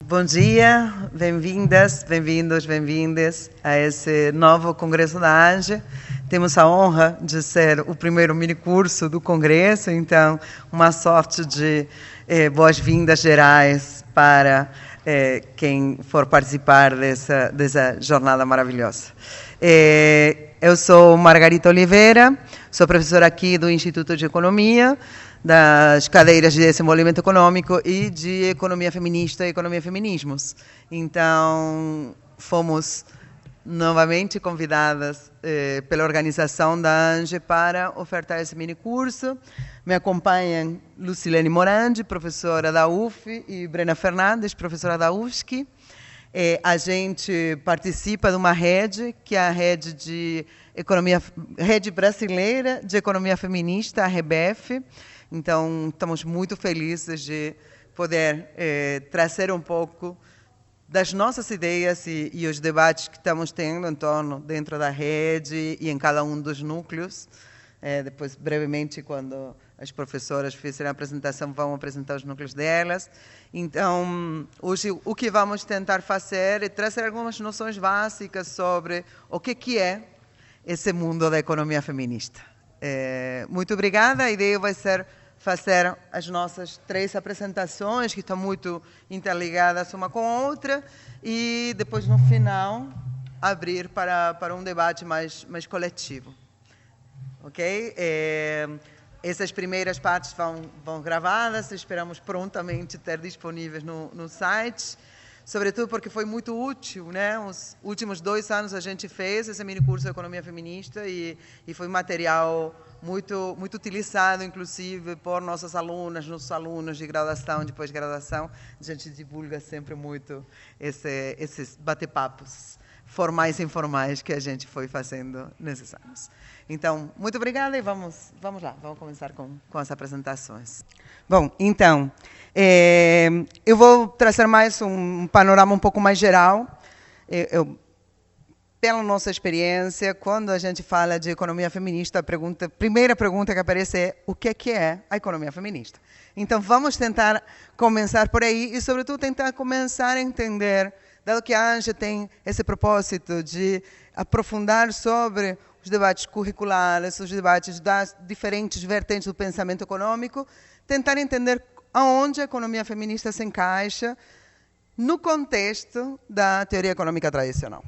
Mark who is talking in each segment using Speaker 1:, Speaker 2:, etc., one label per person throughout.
Speaker 1: Bom dia, bem-vindas, bem-vindos, bem-vindas a esse novo Congresso da ANGE. Temos a honra de ser o primeiro minicurso do Congresso, então uma sorte de boas-vindas gerais para quem for participar dessa jornada maravilhosa. Eu sou Margarita Oliveira, sou professora aqui do Instituto de Economia, das cadeiras de desenvolvimento econômico e de economia feminista e economia feminismos. Então, fomos novamente convidadas pela organização da ANGE para ofertar esse minicurso. Me acompanham Lucilene Morandi, professora da UF, e Brena Fernandes, professora da UFSC. A gente participa de uma rede, que é a rede brasileira de economia feminista, a REBEF. Então, estamos muito felizes de poder trazer um pouco das nossas ideias e os debates que estamos tendo dentro da rede e em cada um dos núcleos. Depois, brevemente, quando as professoras fizerem a apresentação, vão apresentar os núcleos delas. Então, hoje, o que vamos tentar fazer é trazer algumas noções básicas sobre o que é esse mundo da economia feminista. Muito obrigada. A ideia vai ser fazer as nossas 3 apresentações, que estão muito interligadas uma com a outra, e depois, no final, abrir para um debate mais coletivo. Ok? Essas primeiras partes vão gravadas, esperamos prontamente ter disponíveis no site, sobretudo porque foi muito útil, né? Os últimos 2 anos a gente fez esse minicurso de Economia Feminista e foi material muito utilizado, inclusive, por nossos alunos de graduação, de pós-graduação. A gente divulga sempre muito esses bate-papos formais e informais que a gente foi fazendo nesses anos. Então, muito obrigada e vamos lá, vamos começar com as apresentações. Bom, então, eu vou trazer mais um panorama um pouco mais geral. Pela nossa experiência, quando a gente fala de economia feminista, a primeira pergunta que aparece é o que é a economia feminista? Então, vamos tentar começar por aí e, sobretudo, tentar começar a entender, dado que a ANGE tem esse propósito de aprofundar sobre os debates curriculares, os debates das diferentes vertentes do pensamento econômico, tentar entender aonde a economia feminista se encaixa no contexto da teoria econômica tradicional.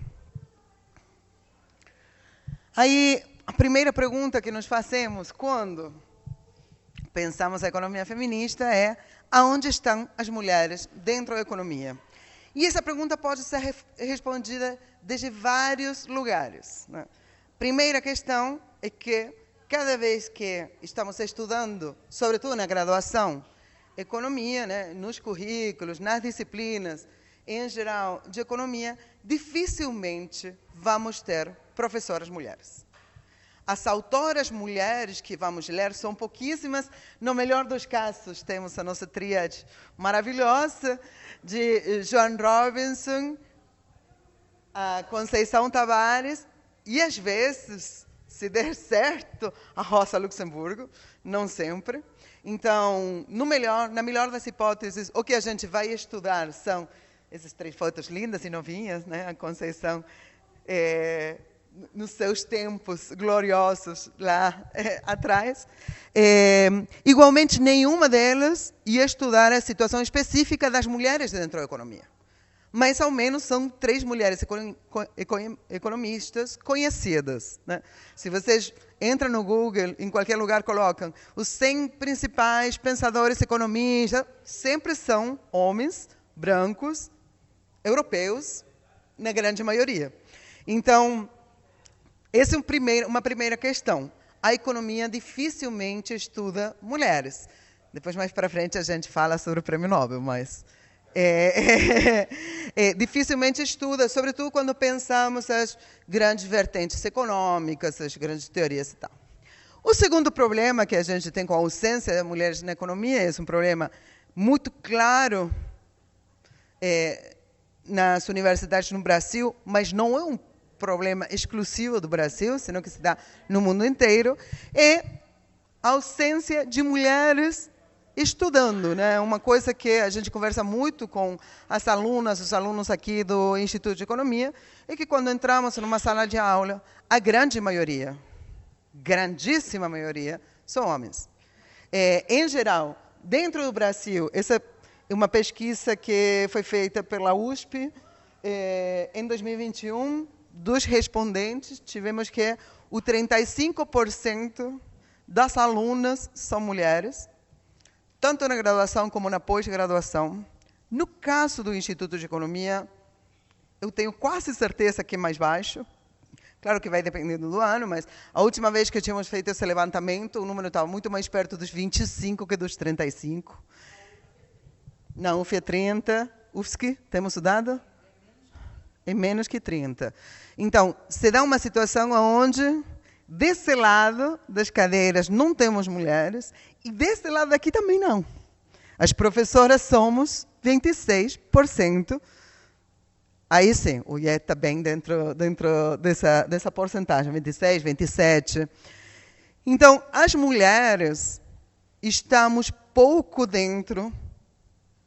Speaker 1: Aí, a primeira pergunta que nos fazemos quando pensamos a economia feminista é: aonde estão as mulheres dentro da economia? E essa pergunta pode ser respondida desde vários lugares, né? Primeira questão é que, cada vez que estamos estudando, sobretudo na graduação, economia, né, nos currículos, nas disciplinas, em geral, de economia, dificilmente vamos ter professoras mulheres. As autoras mulheres que vamos ler são pouquíssimas. No melhor dos casos, temos a nossa tríade maravilhosa de Joan Robinson, a Conceição Tavares e, às vezes, se der certo, a Rosa Luxemburgo, não sempre. Então, na melhor das hipóteses, o que a gente vai estudar são essas 3 fotos lindas e novinhas, né? A Conceição nos seus tempos gloriosos lá atrás. Igualmente, nenhuma delas ia estudar a situação específica das mulheres dentro da economia. Mas, ao menos, são 3 mulheres economistas conhecidas, né? Se vocês entram no Google, em qualquer lugar colocam os 100 principais pensadores economistas, sempre são homens brancos, europeus, na grande maioria. Então, essa é uma primeira questão. A economia dificilmente estuda mulheres. Depois, mais para frente, a gente fala sobre o Prêmio Nobel, mas dificilmente estuda, sobretudo quando pensamos as grandes vertentes econômicas, as grandes teorias e tal. O segundo problema que a gente tem com a ausência de mulheres na economia, é um problema muito claro nas universidades no Brasil, mas não é um problema exclusivo do Brasil, senão que se dá no mundo inteiro, é a ausência de mulheres estudando, né? Uma coisa que a gente conversa muito com as alunas, os alunos aqui do Instituto de Economia, é que quando entramos numa sala de aula, a grande maioria, grandíssima maioria, são homens. Em geral, dentro do Brasil, essa é uma pesquisa que foi feita pela USP em 2021, dos respondentes, tivemos que o 35% das alunas são mulheres, tanto na graduação como na pós-graduação. No caso do Instituto de Economia, eu tenho quase certeza que é mais baixo. Claro que vai dependendo do ano, mas a última vez que tínhamos feito esse levantamento, o número estava muito mais perto dos 25 que dos 35. Na UF é 30. UFSC, temos o dado? É menos que 30. Então, se dá uma situação onde, desse lado das cadeiras, não temos mulheres, e desse lado daqui também não. As professoras somos 26%. Aí sim, o IE está bem dentro dessa porcentagem, 26, 27. Então, as mulheres estamos pouco dentro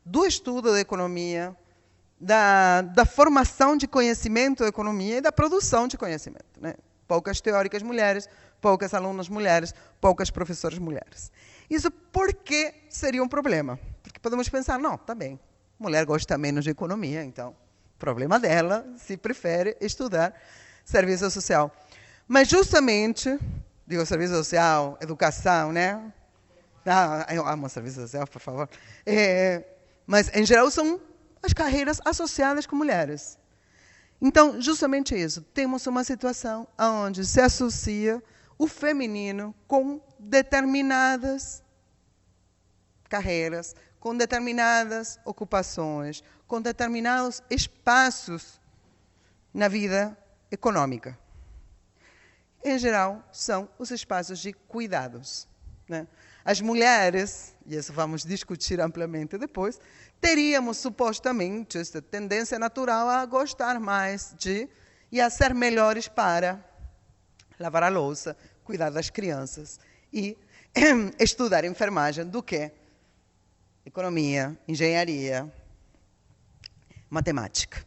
Speaker 1: do estudo da economia, da formação de conhecimento da economia e da produção de conhecimento, né? Poucas teóricas mulheres, poucas alunas mulheres, poucas professoras mulheres. Isso por que seria um problema? Porque podemos pensar, não, está bem, mulher gosta menos de economia, então, problema dela, se prefere estudar serviço social. Mas justamente, digo serviço social, educação, né? Eu amo serviço social, por favor. Mas, em geral, são as carreiras associadas com mulheres. Então, justamente isso. Temos uma situação onde se associa o feminino com determinadas carreiras, com determinadas ocupações, com determinados espaços na vida econômica. Em geral, são os espaços de cuidados, né? As mulheres, e isso vamos discutir amplamente depois, teríamos supostamente essa tendência natural a gostar mais de e a ser melhores para lavar a louça, cuidar das crianças e estudar enfermagem do que economia, engenharia, matemática.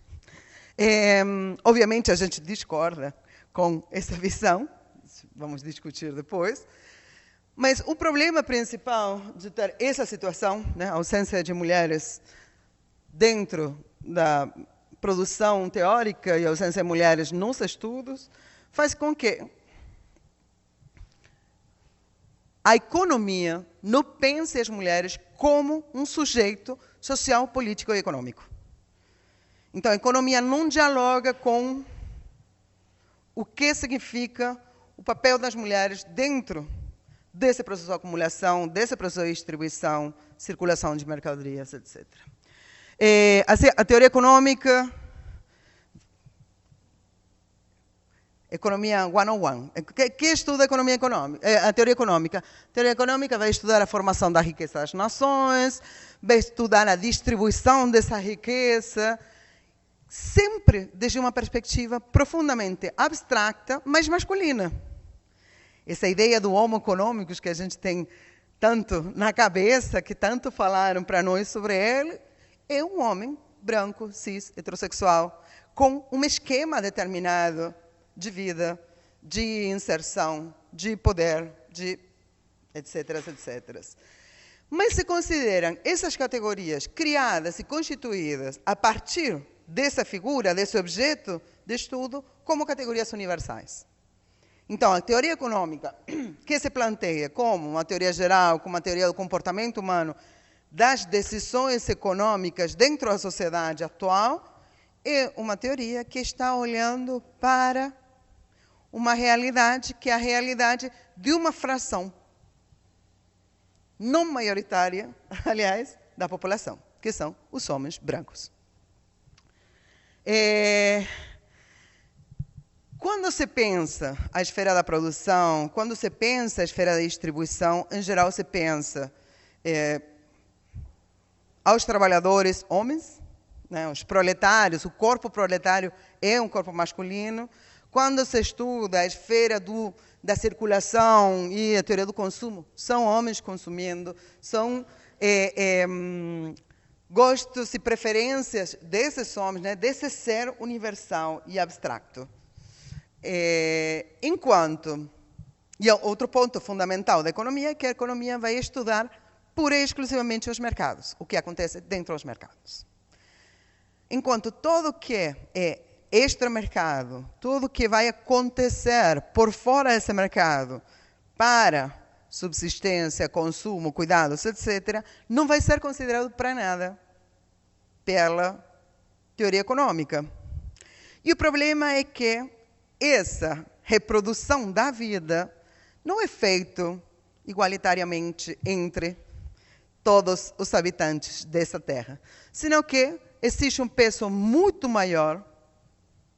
Speaker 1: Obviamente a gente discorda com essa visão, vamos discutir depois. Mas o problema principal de ter essa situação, né, a ausência de mulheres dentro da produção teórica e a ausência de mulheres nos estudos, faz com que a economia não pense as mulheres como um sujeito social, político e econômico. Então, a economia não dialoga com o que significa o papel das mulheres dentro desse processo de acumulação, desse processo de distribuição, circulação de mercadorias, etc. A teoria econômica, economia 101. Que estuda a economia econômica? A teoria econômica. A teoria econômica vai estudar a formação da riqueza das nações, vai estudar a distribuição dessa riqueza, sempre desde uma perspectiva profundamente abstrata, mas masculina. Essa ideia do homo econômicos que a gente tem tanto na cabeça, que tanto falaram para nós sobre ele, é um homem branco, cis, heterossexual, com um esquema determinado de vida, de inserção, de poder, de etc, etc. Mas se consideram essas categorias criadas e constituídas a partir dessa figura, desse objeto de estudo, como categorias universais. Então, a teoria econômica, que se planteia como uma teoria geral, como uma teoria do comportamento humano, das decisões econômicas dentro da sociedade atual, é uma teoria que está olhando para uma realidade que é a realidade de uma fração não maioritária, aliás, da população, que são os homens brancos. Quando se pensa a esfera da produção, quando se pensa a esfera da distribuição, em geral se pensa aos trabalhadores homens, né, os proletários, o corpo proletário é um corpo masculino. Quando se estuda a esfera da circulação e a teoria do consumo, são homens consumindo, são gostos e preferências desses homens, né, desse ser universal e abstrato. Enquanto, e outro ponto fundamental da economia é que a economia vai estudar pura e exclusivamente os mercados, o que acontece dentro dos mercados. Enquanto tudo que é extramercado, tudo que vai acontecer por fora desse mercado para subsistência, consumo, cuidados, etc., não vai ser considerado para nada pela teoria econômica. E o problema é que essa reprodução da vida não é feita igualitariamente entre todos os habitantes dessa terra, senão que existe um peso muito maior,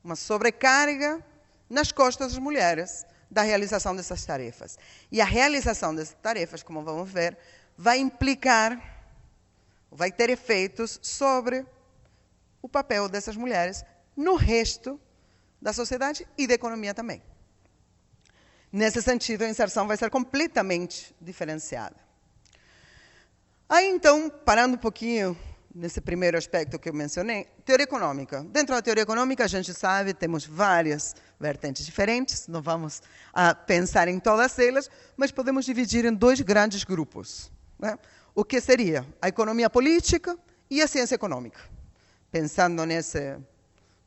Speaker 1: uma sobrecarga nas costas das mulheres da realização dessas tarefas. E a realização dessas tarefas, como vamos ver, vai implicar, vai ter efeitos sobre o papel dessas mulheres no resto da sociedade e da economia também. Nesse sentido, a inserção vai ser completamente diferenciada. Aí, então, parando um pouquinho nesse primeiro aspecto que eu mencionei, teoria econômica. Dentro da teoria econômica, a gente sabe, temos várias vertentes diferentes, não vamos pensar em todas elas, mas podemos dividir em dois grandes grupos, né? O que seria a economia política e a ciência econômica. Pensando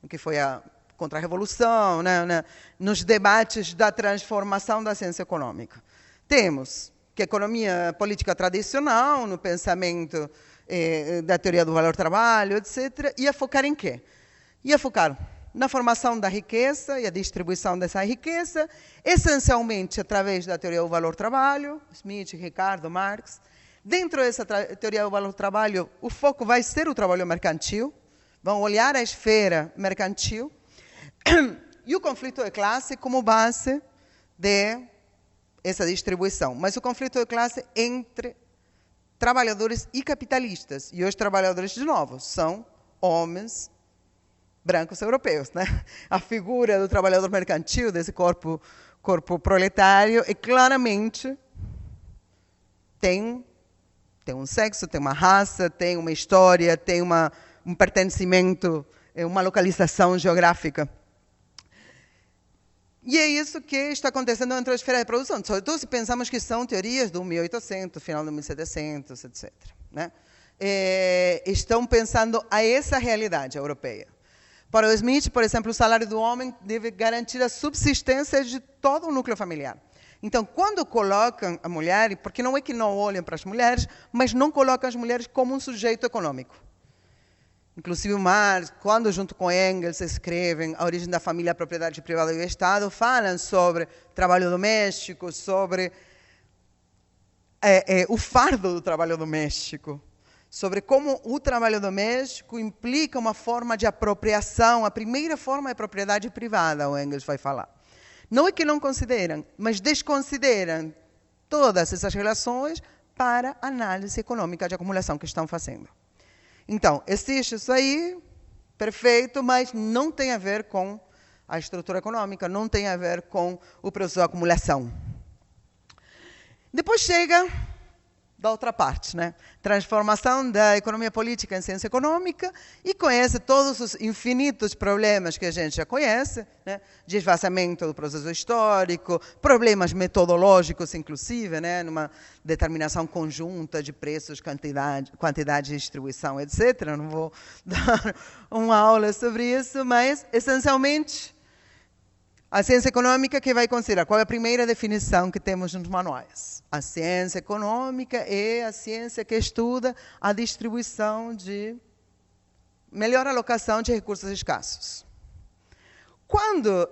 Speaker 1: no que foi a contra-revolução, né, nos debates da transformação da ciência econômica. Temos que a economia política tradicional, no pensamento da teoria do valor-trabalho, etc., ia focar em quê? Ia focar na formação da riqueza e a distribuição dessa riqueza, essencialmente através da teoria do valor-trabalho, Smith, Ricardo, Marx. Dentro dessa teoria do valor-trabalho, o foco vai ser o trabalho mercantil, vão olhar a esfera mercantil, e o conflito de classe como base dessa distribuição. Mas o conflito de classe entre trabalhadores e capitalistas. E os trabalhadores, de novo, são homens brancos europeus, né? A figura do trabalhador mercantil, desse corpo proletário, é claramente tem um sexo, tem uma raça, tem uma história, tem um pertencimento, uma localização geográfica. E é isso que está acontecendo dentro da esfera de produção, sobretudo se pensamos que são teorias do 1800, final do 1700, etc., né? Estão pensando a essa realidade europeia. Para o Smith, por exemplo, o salário do homem deve garantir a subsistência de todo o núcleo familiar. Então, quando colocam a mulher, porque não é que não olham para as mulheres, mas não colocam as mulheres como um sujeito econômico. Inclusive, Marx, quando junto com Engels escrevem A Origem da Família, a Propriedade Privada e o Estado, falam sobre trabalho doméstico, sobre o fardo do trabalho doméstico, sobre como o trabalho doméstico implica uma forma de apropriação, a primeira forma é propriedade privada, o Engels vai falar. Não é que não consideram, mas desconsideram todas essas relações para a análise econômica de acumulação que estão fazendo. Então, existe isso aí, perfeito, mas não tem a ver com a estrutura econômica, não tem a ver com o processo de acumulação. Depois chega da outra parte, né? Transformação da economia política em ciência econômica, e conhece todos os infinitos problemas que a gente já conhece, né? Desfazamento do processo histórico, problemas metodológicos, inclusive, né? Numa determinação conjunta de preços, quantidade de distribuição, etc. Não vou dar uma aula sobre isso, mas, essencialmente, a ciência econômica que vai considerar qual é a primeira definição que temos nos manuais. A ciência econômica é a ciência que estuda a distribuição de melhor alocação de recursos escassos. Quando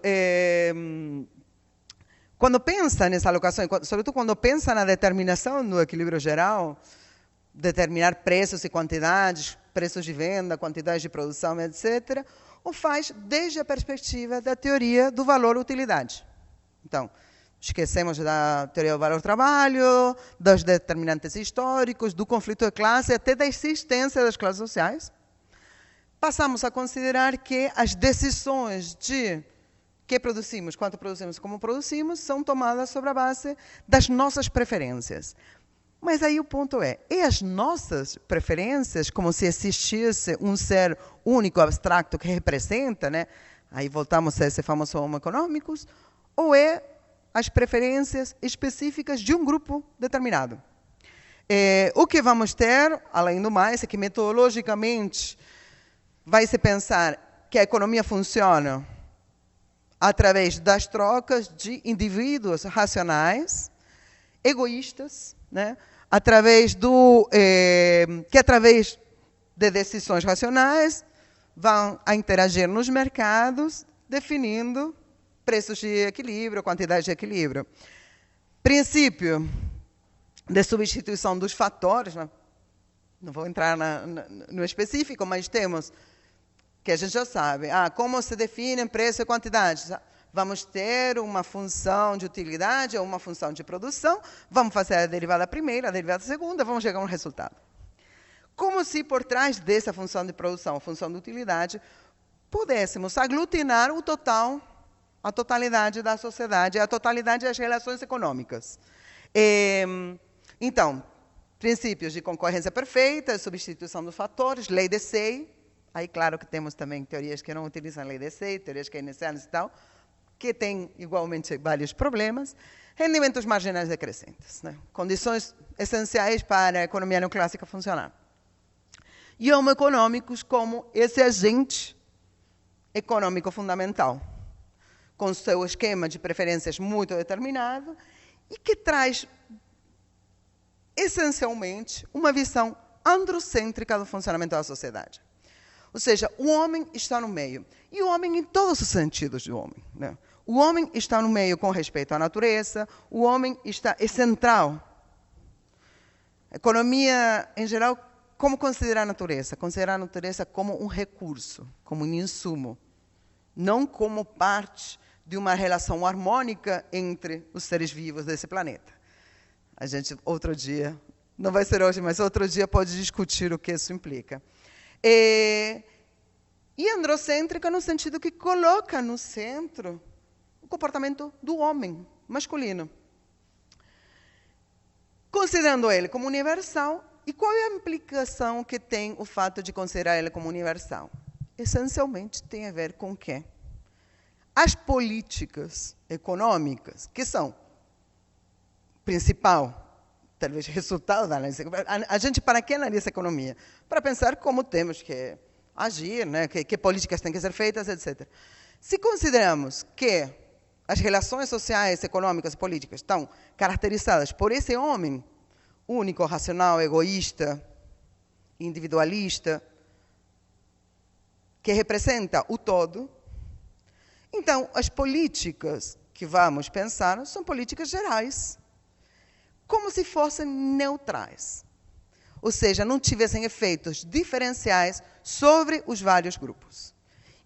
Speaker 1: pensa nessa alocação, sobretudo quando pensa na determinação do equilíbrio geral, determinar preços e quantidades, preços de venda, quantidades de produção, etc., o faz desde a perspectiva da teoria do valor-utilidade. Então, esquecemos da teoria do valor-trabalho, dos determinantes históricos, do conflito de classe, até da existência das classes sociais. Passamos a considerar que as decisões de que produzimos, quanto produzimos, como produzimos, são tomadas sobre a base das nossas preferências. Mas aí o ponto e as nossas preferências, como se existisse um ser único, abstrato, que representa, né? Aí voltamos a esse famoso Homo economicus, ou as preferências específicas de um grupo determinado. O que vamos ter, além do mais, é que metodologicamente vai se pensar que a economia funciona através das trocas de indivíduos racionais, egoístas, né? através de decisões racionais vão a interagir nos mercados, definindo preços de equilíbrio, quantidade de equilíbrio. Princípio de substituição dos fatores, né? Não vou entrar no específico, mas temos que a gente já sabe. Como se define preço e quantidade? Vamos ter uma função de utilidade ou uma função de produção, vamos fazer a derivada primeira, a derivada segunda, vamos chegar a um resultado. Como se por trás dessa função de produção, a função de utilidade, pudéssemos aglutinar o total, a totalidade da sociedade, a totalidade das relações econômicas. Então, princípios de concorrência perfeita, substituição dos fatores, lei de Say. Aí, claro que temos também teorias que não utilizam a lei de Say, teorias keynesianas e tal, que têm igualmente vários problemas. Rendimentos marginais decrescentes, né? Condições essenciais para a economia neoclássica funcionar. E Homo econômicos como esse agente econômico fundamental, com seu esquema de preferências muito determinado e que traz, essencialmente, uma visão androcêntrica do funcionamento da sociedade. Ou seja, o homem está no meio. E o homem em todos os sentidos do homem, né? O homem está no meio com respeito à natureza, o homem é central. A economia, em geral, como considerar a natureza? Considerar a natureza como um recurso, como um insumo, não como parte de uma relação harmônica entre os seres vivos desse planeta. A gente, outro dia, não vai ser hoje, mas outro dia pode discutir o que isso implica. E androcêntrica no sentido que coloca no centro o comportamento do homem masculino. Considerando ele como universal, e qual é a implicação que tem o fato de considerar ele como universal? Essencialmente tem a ver com o quê? As políticas econômicas, que são principal, talvez resultado da análise. A gente, para que analisa a economia? Para pensar como temos que agir, né? que políticas têm que ser feitas, etc. Se consideramos que as relações sociais, econômicas e políticas estão caracterizadas por esse homem único, racional, egoísta, individualista, que representa o todo, então as políticas que vamos pensar são políticas gerais, como se fossem neutrais, ou seja, não tivessem efeitos diferenciais sobre os vários grupos.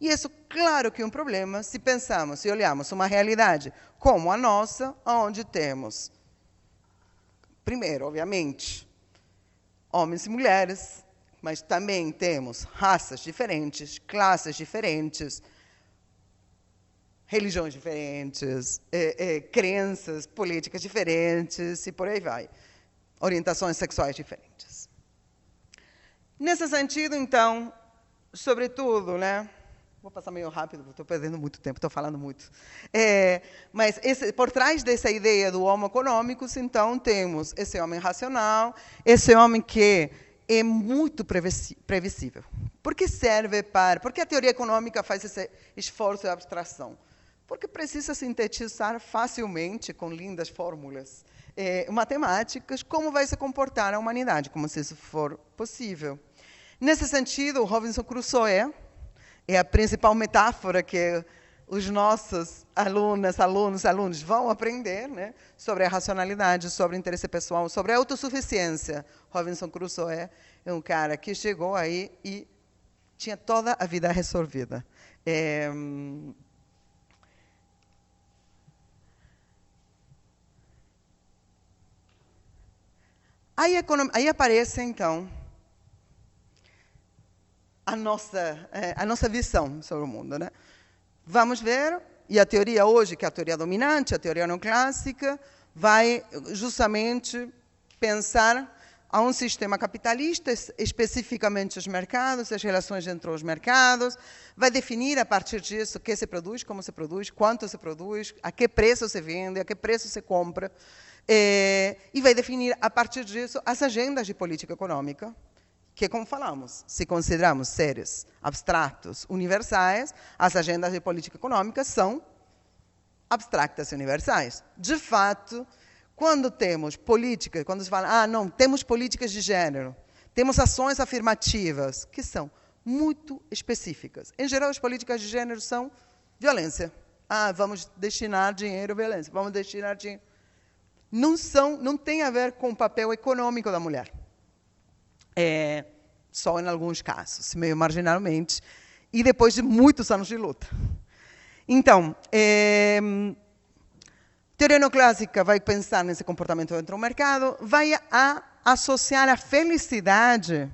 Speaker 1: E isso, claro que é um problema se pensamos, se olharmos uma realidade como a nossa, onde temos, primeiro, obviamente, homens e mulheres, mas também temos raças diferentes, classes diferentes, religiões diferentes, crenças políticas diferentes e por aí vai. Orientações sexuais diferentes. Nesse sentido, então, sobretudo, né? Vou passar meio rápido, estou perdendo muito tempo, estou falando muito. Mas por trás dessa ideia do homo econômicos, então, temos esse homem racional, esse homem que é muito previsível. Por que serve para... Por que a teoria econômica faz esse esforço de abstração? Porque precisa sintetizar facilmente, com lindas fórmulas matemáticas, como vai se comportar a humanidade, como se isso for possível. Nesse sentido, o Robinson Crusoe é a principal metáfora que os nossos alunos vão aprender, né, sobre a racionalidade, sobre o interesse pessoal, sobre a autossuficiência. Robinson Crusoe é um cara que chegou aí e tinha toda a vida resolvida. Aí aparece, então, a nossa visão sobre o mundo, né? Vamos ver, e a teoria hoje, que é a teoria dominante, a teoria neoclássica, vai justamente pensar a um sistema capitalista, especificamente os mercados, as relações entre os mercados, vai definir a partir disso o que se produz, como se produz, quanto se produz, a que preço se vende, a que preço se compra, e vai definir a partir disso as agendas de política econômica, que, como falamos, se consideramos seres abstratos, universais, as agendas de política econômica são abstratas e universais. De fato, quando temos políticas, quando se fala, não, temos políticas de gênero, temos ações afirmativas, que são muito específicas. Em geral, as políticas de gênero são violência. Vamos destinar dinheiro à violência, vamos destinar dinheiro. Não tem a ver com o papel econômico da mulher. Só em alguns casos, meio marginalmente, e depois de muitos anos de luta. Então, teoria neoclássica vai pensar nesse comportamento dentro do mercado, vai associar a felicidade,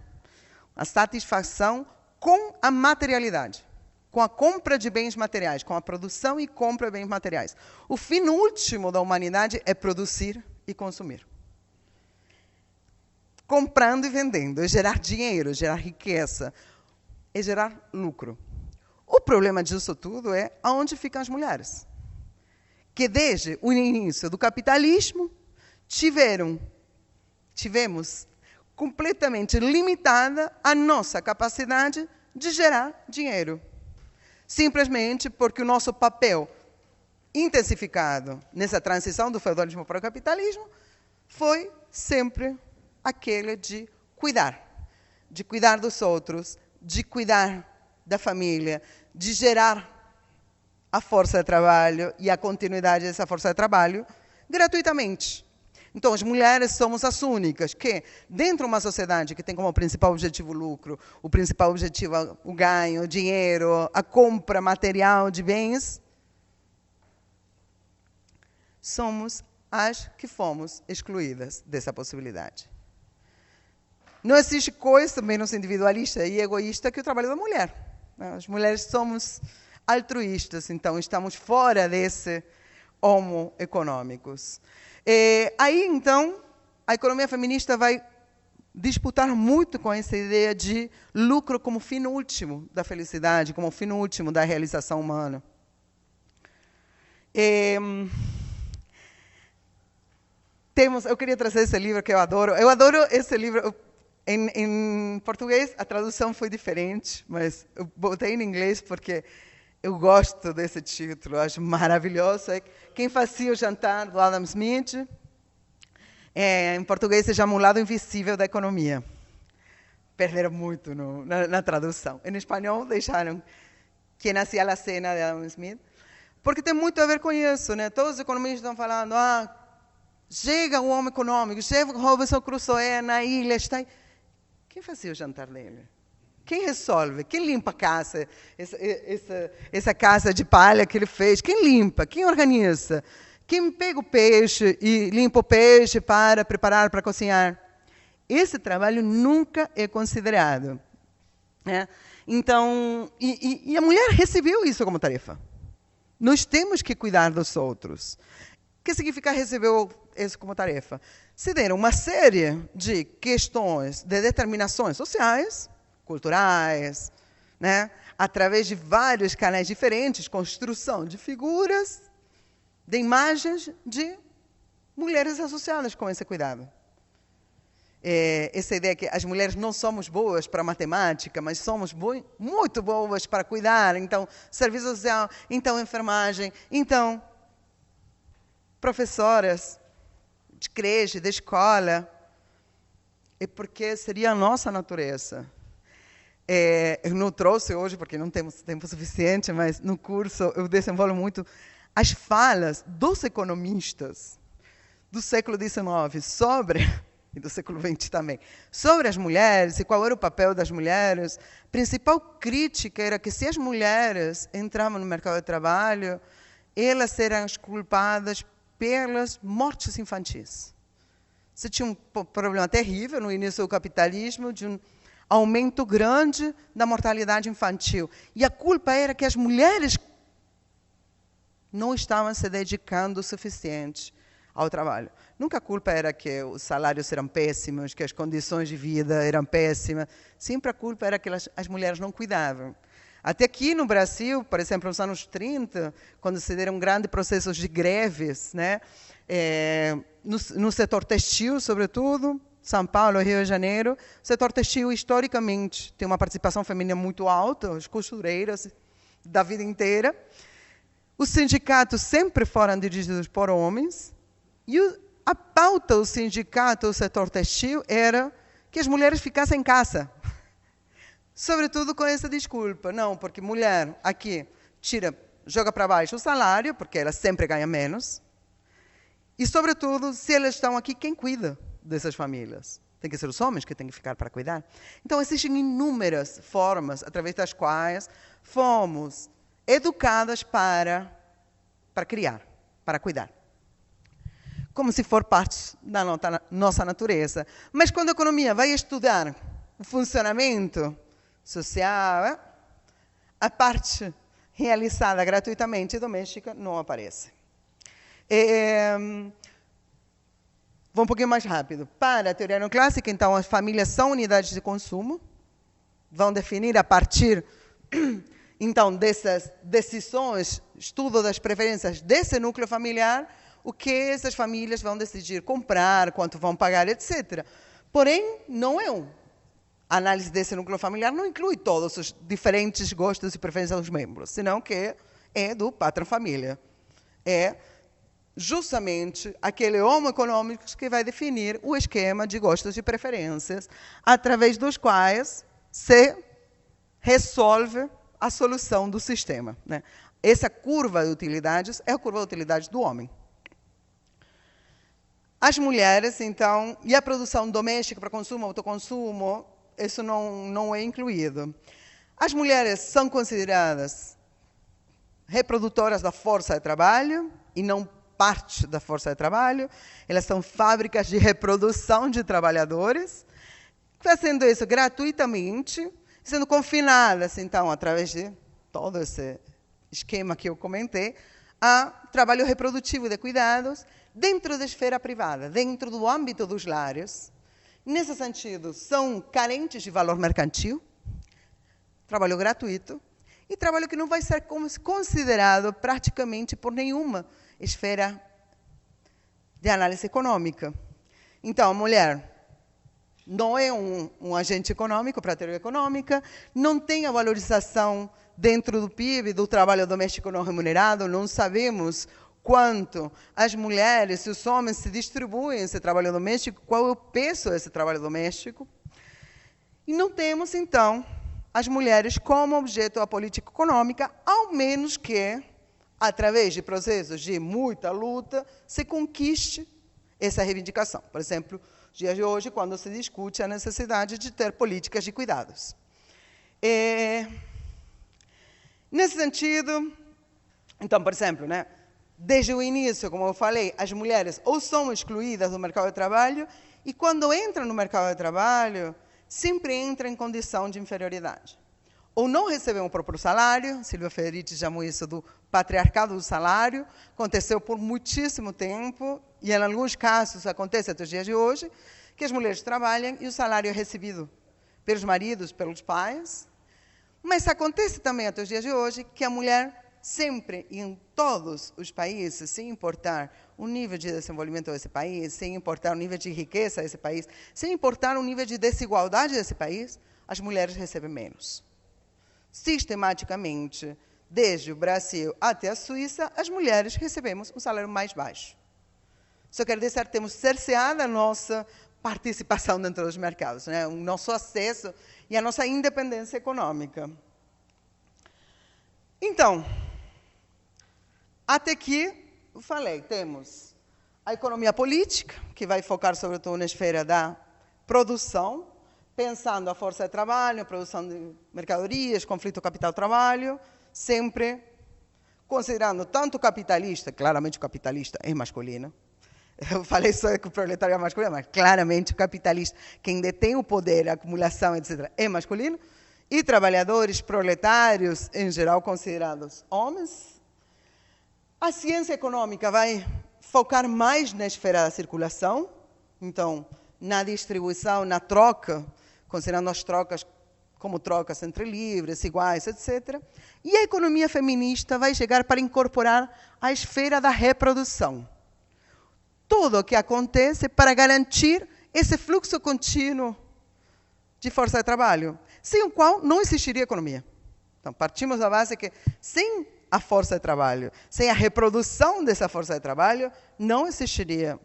Speaker 1: a satisfação, com a materialidade, com a compra de bens materiais, com a produção e compra de bens materiais. O fim último da humanidade é produzir e consumir. Comprando e vendendo, é gerar dinheiro, gerar riqueza, é gerar lucro. O problema disso tudo é aonde ficam as mulheres, que desde o início do capitalismo tivemos completamente limitada a nossa capacidade de gerar dinheiro. Simplesmente porque o nosso papel intensificado nessa transição do feudalismo para o capitalismo foi sempre aquele de cuidar dos outros, de cuidar da família, de gerar a força de trabalho e a continuidade dessa força de trabalho gratuitamente. Então, as mulheres somos as únicas que, dentro de uma sociedade que tem como principal objetivo o lucro, o principal objetivo o ganho, o dinheiro, a compra material de bens, somos as que fomos excluídas dessa possibilidade. Não existe coisa menos individualista e egoísta que o trabalho da mulher. As mulheres somos altruístas, então estamos fora desse homo econômicos. Aí, então, a economia feminista vai disputar muito com essa ideia de lucro como fim último da felicidade, como fim último da realização humana. Eu queria trazer esse livro que eu adoro. Eu adoro esse livro. Em português, a tradução foi diferente, mas eu botei em inglês porque eu gosto desse título, acho maravilhoso. Quem Fazia o Jantar, do Adam Smith. Em português se chama O Lado Invisível da Economia. Perderam muito na tradução. Em espanhol, deixaram Quem Hacía la Cena, de Adam Smith, porque tem muito a ver com isso, né? Todos os economistas estão falando, chega o homem econômico, chega o Robinson Crusoe na ilha, está aí. Quem fazia o jantar dele? Quem resolve? Quem limpa a casa? Essa casa de palha que ele fez? Quem limpa? Quem organiza? Quem pega o peixe e limpa o peixe para preparar para cozinhar? Esse trabalho nunca é considerado. Né? Então, e a mulher recebeu isso como tarefa. Nós temos que cuidar dos outros. O que significa receber isso como tarefa? Se deram uma série de questões, de determinações sociais, culturais, né? Através de vários canais diferentes, construção de figuras, de imagens de mulheres associadas com esse cuidado. Essa ideia que as mulheres não somos boas para matemática, mas somos muito boas para cuidar. Então, serviço social, então enfermagem, então professoras de creche, de escola, é porque seria a nossa natureza. Eu não trouxe hoje, porque não temos tempo suficiente, mas no curso eu desenvolvo muito as falas dos economistas do século XIX e do século XX também, sobre as mulheres e qual era o papel das mulheres. A principal crítica era que se as mulheres entravam no mercado de trabalho, elas eram as culpadas pelas mortes infantis. Você tinha um problema terrível no início do capitalismo, de um aumento grande da mortalidade infantil. E a culpa era que as mulheres não estavam se dedicando o suficiente ao trabalho. Nunca a culpa era que os salários eram péssimos, que as condições de vida eram péssimas. Sempre a culpa era que as mulheres não cuidavam. Até aqui no Brasil, por exemplo, nos anos 30, quando se deram grandes processos de greves, né? No setor textil, sobretudo, São Paulo, Rio de Janeiro, o setor textil, historicamente, tem uma participação feminina muito alta, as costureiras da vida inteira. Os sindicatos sempre foram dirigidos por homens, e a pauta do sindicato do setor textil era que as mulheres ficassem em casa. Sobretudo com essa desculpa. Não, porque mulher aqui joga para baixo o salário, porque ela sempre ganha menos. E, sobretudo, se elas estão aqui, quem cuida dessas famílias? Tem que ser os homens que têm que ficar para cuidar. Então, existem inúmeras formas através das quais fomos educadas para criar, para cuidar. Como se for parte da nossa natureza. Mas quando a economia vai estudar o funcionamento social, a parte realizada gratuitamente e doméstica não aparece. Vou um pouquinho mais rápido. Para a teoria neoclássica, então, as famílias são unidades de consumo, vão definir a partir, então, dessas decisões, estudo das preferências desse núcleo familiar, o que essas famílias vão decidir comprar, quanto vão pagar, etc. Porém, não é a análise desse núcleo familiar não inclui todos os diferentes gostos e preferências dos membros, senão que é do patrão família. É justamente aquele homo econômico que vai definir o esquema de gostos e preferências, através dos quais se resolve a solução do sistema, né? Essa curva de utilidades é a curva de utilidades do homem. As mulheres, então, e a produção doméstica para consumo, autoconsumo, isso não é incluído. As mulheres são consideradas reprodutoras da força de trabalho e não parte da força de trabalho. Elas são fábricas de reprodução de trabalhadores, fazendo isso gratuitamente, sendo confinadas, então, através de todo esse esquema que eu comentei, a trabalho reprodutivo de cuidados dentro da esfera privada, dentro do âmbito dos lares. Nesse sentido, são carentes de valor mercantil, trabalho gratuito, e trabalho que não vai ser considerado praticamente por nenhuma esfera de análise econômica. Então, a mulher não é um agente econômico para a teoria econômica, não tem a valorização dentro do PIB do trabalho doméstico não remunerado, não sabemos quanto as mulheres e os homens se distribuem esse trabalho doméstico, qual é o peso desse trabalho doméstico. E não temos, então, as mulheres como objeto da política econômica, ao menos que, através de processos de muita luta, se conquiste essa reivindicação. Por exemplo, nos dias de hoje, quando se discute a necessidade de ter políticas de cuidados. Nesse sentido, então, por exemplo, né, desde o início, como eu falei, as mulheres ou são excluídas do mercado de trabalho, e quando entram no mercado de trabalho, sempre entram em condição de inferioridade. Ou não recebem o próprio salário, Silvia Federici chamou isso do patriarcado do salário, aconteceu por muitíssimo tempo, e em alguns casos acontece até os dias de hoje, que as mulheres trabalham e o salário é recebido pelos maridos, pelos pais. Mas acontece também até os dias de hoje que a mulher sempre, em todos os países, sem importar o nível de desenvolvimento desse país, sem importar o nível de riqueza desse país, sem importar o nível de desigualdade desse país, as mulheres recebem menos. Sistematicamente, desde o Brasil até a Suíça, as mulheres recebemos um salário mais baixo. Isso quer dizer que temos cerceado a nossa participação dentro dos mercados, né? O nosso acesso e a nossa independência econômica. Então, até aqui, eu falei, temos a economia política, que vai focar sobretudo na esfera da produção, pensando a força de trabalho, a produção de mercadorias, conflito capital-trabalho, sempre considerando tanto o capitalista, claramente o capitalista é masculino. Eu falei só que o proletário é masculino, mas claramente o capitalista, quem detém o poder, a acumulação, etc., é masculino, e trabalhadores proletários, em geral, considerados homens. A ciência econômica vai focar mais na esfera da circulação, então, na distribuição, na troca, considerando as trocas como trocas entre livres, iguais, etc. E a economia feminista vai chegar para incorporar a esfera da reprodução. Tudo o que acontece para garantir esse fluxo contínuo de força de trabalho, sem o qual não existiria economia. Então, partimos da base que, sem a força de trabalho, sem a reprodução dessa força de trabalho, não existiria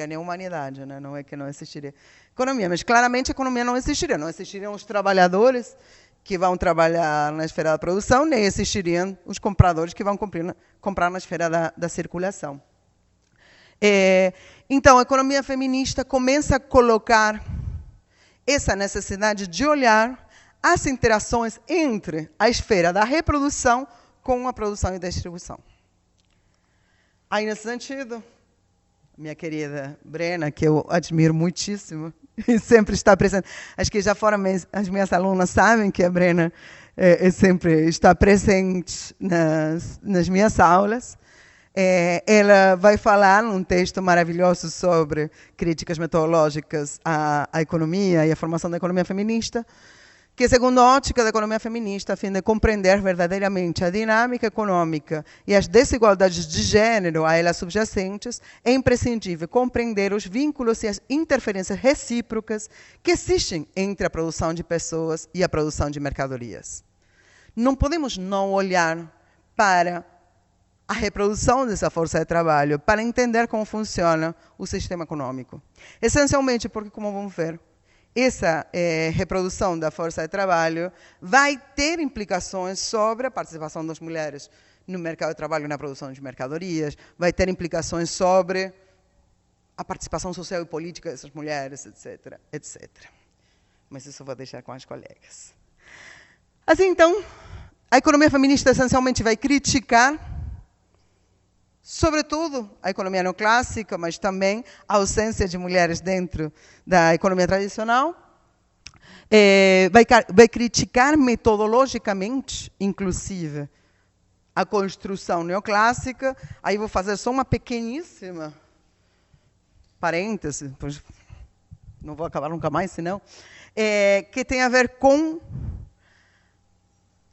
Speaker 1: nem humanidade, né? Não é que não existiria economia, mas claramente a economia não existiria. Não existiriam os trabalhadores que vão trabalhar na esfera da produção, nem existiriam os compradores que vão comprar na esfera da circulação. Então, a economia feminista começa a colocar essa necessidade de olhar as interações entre a esfera da reprodução com a produção e distribuição. Aí, nesse sentido, minha querida Brena, que eu admiro muitíssimo, e sempre está presente. Acho que já fora as minhas alunas sabem que a Brena sempre está presente nas minhas aulas. Ela vai falar num texto maravilhoso sobre críticas metodológicas à economia e à formação da economia feminista, que, segundo a ótica da economia feminista, a fim de compreender verdadeiramente a dinâmica econômica e as desigualdades de gênero a elas subjacentes, é imprescindível compreender os vínculos e as interferências recíprocas que existem entre a produção de pessoas e a produção de mercadorias. Não podemos não olhar para a reprodução dessa força de trabalho para entender como funciona o sistema econômico. Essencialmente porque, como vamos ver, essa reprodução da força de trabalho vai ter implicações sobre a participação das mulheres no mercado de trabalho e na produção de mercadorias, vai ter implicações sobre a participação social e política dessas mulheres, etc., etc. Mas isso eu vou deixar com as colegas. Assim, então, a economia feminista essencialmente vai criticar, sobretudo, a economia neoclássica, mas também a ausência de mulheres dentro da economia tradicional. Vai criticar metodologicamente, inclusive, a construção neoclássica. Aí vou fazer só uma pequeníssima parêntese, pois não vou acabar nunca mais, senão, que tem a ver com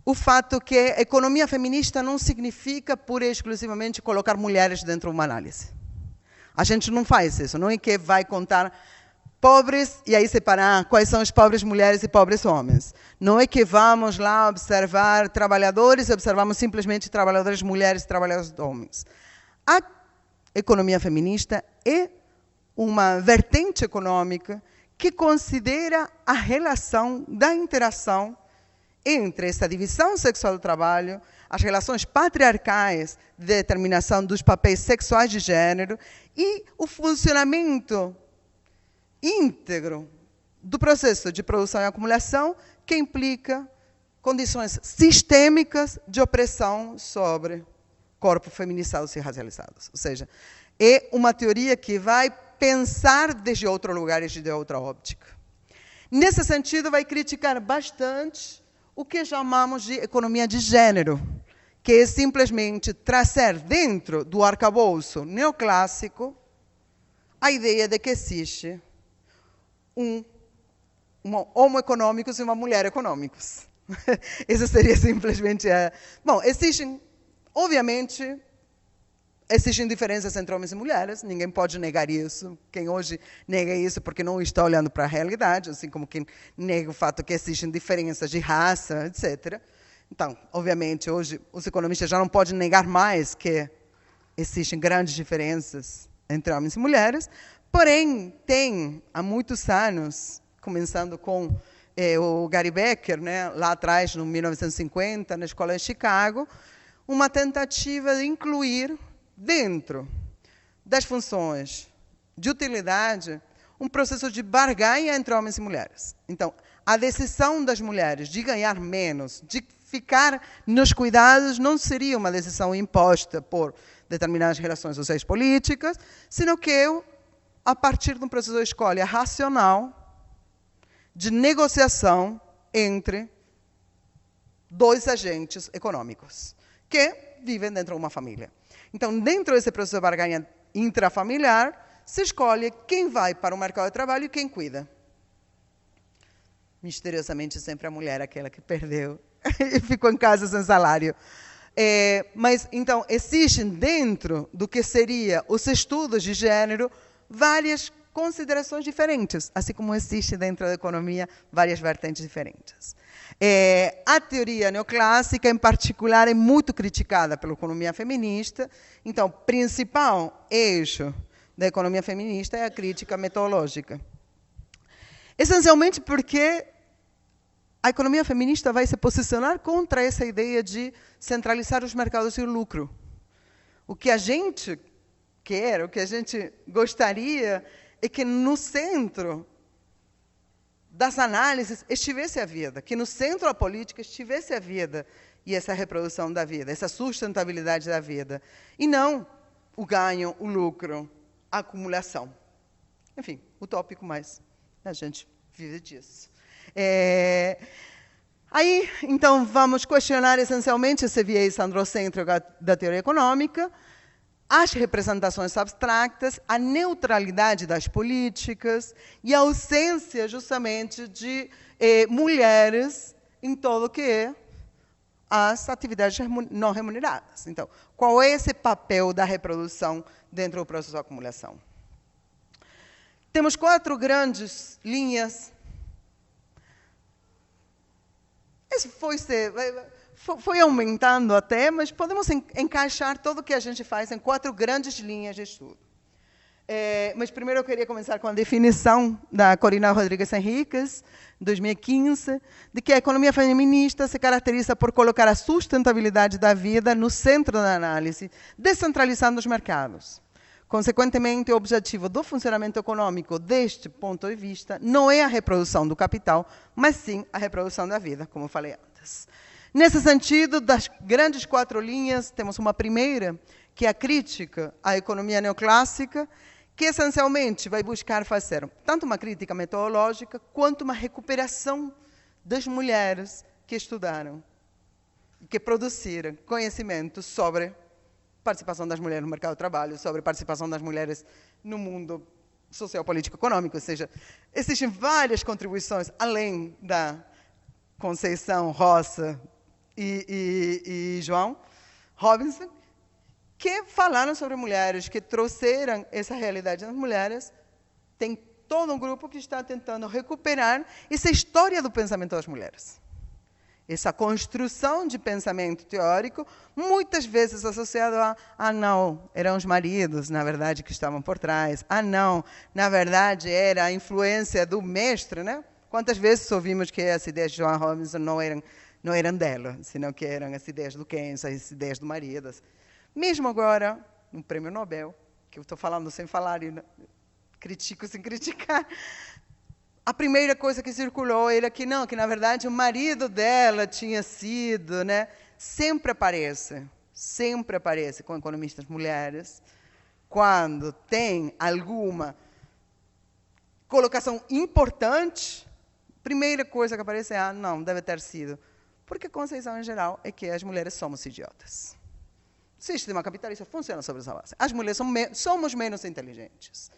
Speaker 1: o fato que a economia feminista não significa pura e exclusivamente colocar mulheres dentro de uma análise. A gente não faz isso, não é que vai contar pobres e aí separar quais são as pobres mulheres e pobres homens. Não é que vamos lá observar trabalhadores e observamos simplesmente trabalhadoras mulheres e trabalhadores homens. A economia feminista é uma vertente econômica que considera a relação da interação entre essa divisão sexual do trabalho, as relações patriarcais de determinação dos papéis sexuais de gênero e o funcionamento íntegro do processo de produção e acumulação que implica condições sistêmicas de opressão sobre corpos feminizados e racializados. Ou seja, é uma teoria que vai pensar desde outro lugar e de outra óptica. Nesse sentido, vai criticar bastante o que chamamos de economia de gênero, que é simplesmente trazer dentro do arcabouço neoclássico a ideia de que existe um homo econômicos e uma mulher econômicos. Isso seria simplesmente... Bom, obviamente, existem diferenças entre homens e mulheres, ninguém pode negar isso. Quem hoje nega isso porque não está olhando para a realidade, assim como quem nega o fato que existem diferenças de raça, etc. Então, obviamente, hoje os economistas já não podem negar mais que existem grandes diferenças entre homens e mulheres, porém, tem há muitos anos, começando com o Gary Becker, né, lá atrás, no 1950, na escola de Chicago, uma tentativa de incluir dentro das funções de utilidade um processo de barganha entre homens e mulheres. Então, a decisão das mulheres de ganhar menos, de ficar nos cuidados, não seria uma decisão imposta por determinadas relações sociais e políticas, sino que a partir de um processo de escolha racional, de negociação entre dois agentes econômicos que vivem dentro de uma família. Então, dentro desse processo de barganha intrafamiliar, se escolhe quem vai para o mercado de trabalho e quem cuida. Misteriosamente, sempre a mulher, aquela que perdeu e ficou em casa sem salário. Mas, então, existem dentro do que seria os estudos de gênero várias considerações diferentes, assim como existe dentro da economia várias vertentes diferentes. A teoria neoclássica, em particular, é muito criticada pela economia feminista. Então, o principal eixo da economia feminista é a crítica metodológica. Essencialmente porque a economia feminista vai se posicionar contra essa ideia de centralizar os mercados e o lucro. O que a gente quer, o que a gente gostaria, é que no centro das análises estivesse a vida, que no centro da política estivesse a vida e essa reprodução da vida, essa sustentabilidade da vida, e não o ganho, o lucro, a acumulação. Enfim, utópico, mas a gente vive disso. Aí, então, vamos questionar essencialmente esse viés androcêntrico da teoria econômica, as representações abstratas, a neutralidade das políticas e a ausência, justamente, de mulheres em todo o que é as atividades não remuneradas. Então, qual é esse papel da reprodução dentro do processo de acumulação? Temos 4 grandes linhas. Isso foi aumentando até, mas podemos encaixar tudo o que a gente faz em 4 grandes linhas de estudo. Mas primeiro eu queria começar com a definição da Corina Rodrigues Henriques, 2015, de que a economia feminista se caracteriza por colocar a sustentabilidade da vida no centro da análise, descentralizando os mercados. Consequentemente, o objetivo do funcionamento econômico, deste ponto de vista, não é a reprodução do capital, mas sim a reprodução da vida, como falei antes. Nesse sentido, das grandes 4 linhas, temos uma primeira, que é a crítica à economia neoclássica, que essencialmente vai buscar fazer tanto uma crítica metodológica, quanto uma recuperação das mulheres que estudaram, que produziram conhecimento sobre participação das mulheres no mercado de trabalho, sobre participação das mulheres no mundo sociopolítico-econômico, ou seja, existem várias contribuições, além da Conceição, Roça e João Robinson, que falaram sobre mulheres, que trouxeram essa realidade das mulheres. Tem todo um grupo que está tentando recuperar essa história do pensamento das mulheres. Essa construção de pensamento teórico, muitas vezes associado a não, eram os maridos, na verdade, que estavam por trás. Não, na verdade, era a influência do mestre, né? Quantas vezes ouvimos que as ideias de Joan Robinson não eram dela, senão que eram as ideias do Keynes, as ideias do marido. Mesmo agora, no Prêmio Nobel, que eu estou falando sem falar e critico sem criticar, a primeira coisa que circulou era que não, que na verdade o marido dela tinha sido, né? Sempre aparece com economistas mulheres, quando tem alguma colocação importante, primeira coisa que aparece é, não, deve ter sido. Porque a conceito em geral é que as mulheres somos idiotas. O sistema capitalista funciona sobre essa base. As mulheres somos menos inteligentes.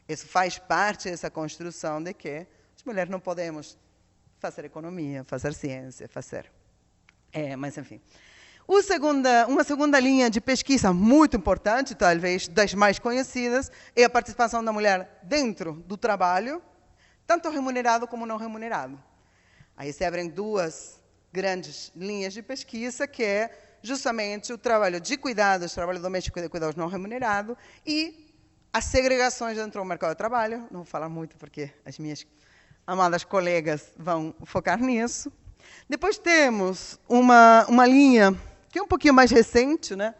Speaker 1: Isso faz parte dessa construção de que as mulheres não podemos fazer economia, fazer ciência, fazer... mas, enfim. Uma segunda linha de pesquisa muito importante, talvez das mais conhecidas, é a participação da mulher dentro do trabalho, tanto remunerado como não remunerado. Aí se abrem 2 grandes linhas de pesquisa, que é justamente o trabalho de cuidados, trabalho doméstico e de cuidados não remunerado, e as segregações dentro do mercado de trabalho. Não vou falar muito, porque as minhas amadas colegas vão focar nisso. Depois temos uma linha que é um pouquinho mais recente, né?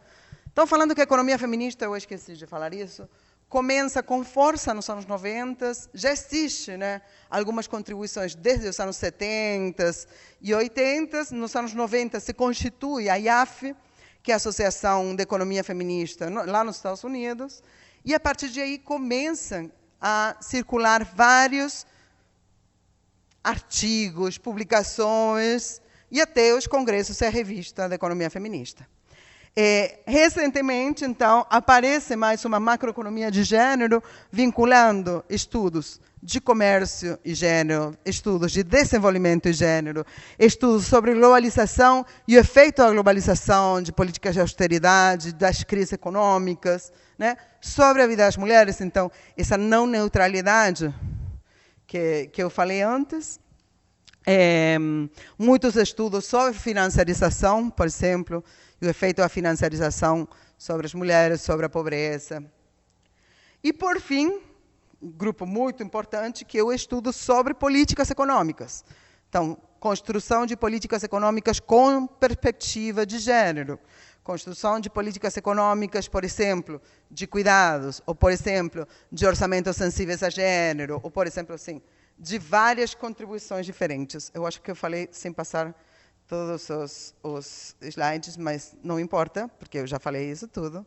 Speaker 1: Estão falando que a economia feminista, eu esqueci de falar isso, começa com força nos anos 90, já existe, né, algumas contribuições desde os anos 70 e 80, nos anos 90 se constitui a IAF, que é a Associação de Economia Feminista, lá nos Estados Unidos, e a partir de aí começam a circular vários artigos, publicações, e até os congressos e a revista da economia feminista. Recentemente, então, aparece mais uma macroeconomia de gênero vinculando estudos de comércio e gênero, estudos de desenvolvimento e gênero, estudos sobre globalização e o efeito da globalização, de políticas de austeridade, das crises econômicas, né, sobre a vida das mulheres. Então, essa não neutralidade que eu falei antes, muitos estudos sobre financiarização, por exemplo, e o efeito da financiarização sobre as mulheres, sobre a pobreza. E, por fim, um grupo muito importante, que é o estudo sobre políticas econômicas. Então, construção de políticas econômicas com perspectiva de gênero. Construção de políticas econômicas, por exemplo, de cuidados, ou, por exemplo, de orçamentos sensíveis a gênero, ou, por exemplo, assim, de várias contribuições diferentes. Eu acho que eu falei sem passar todos os slides, mas não importa, porque eu já falei isso tudo.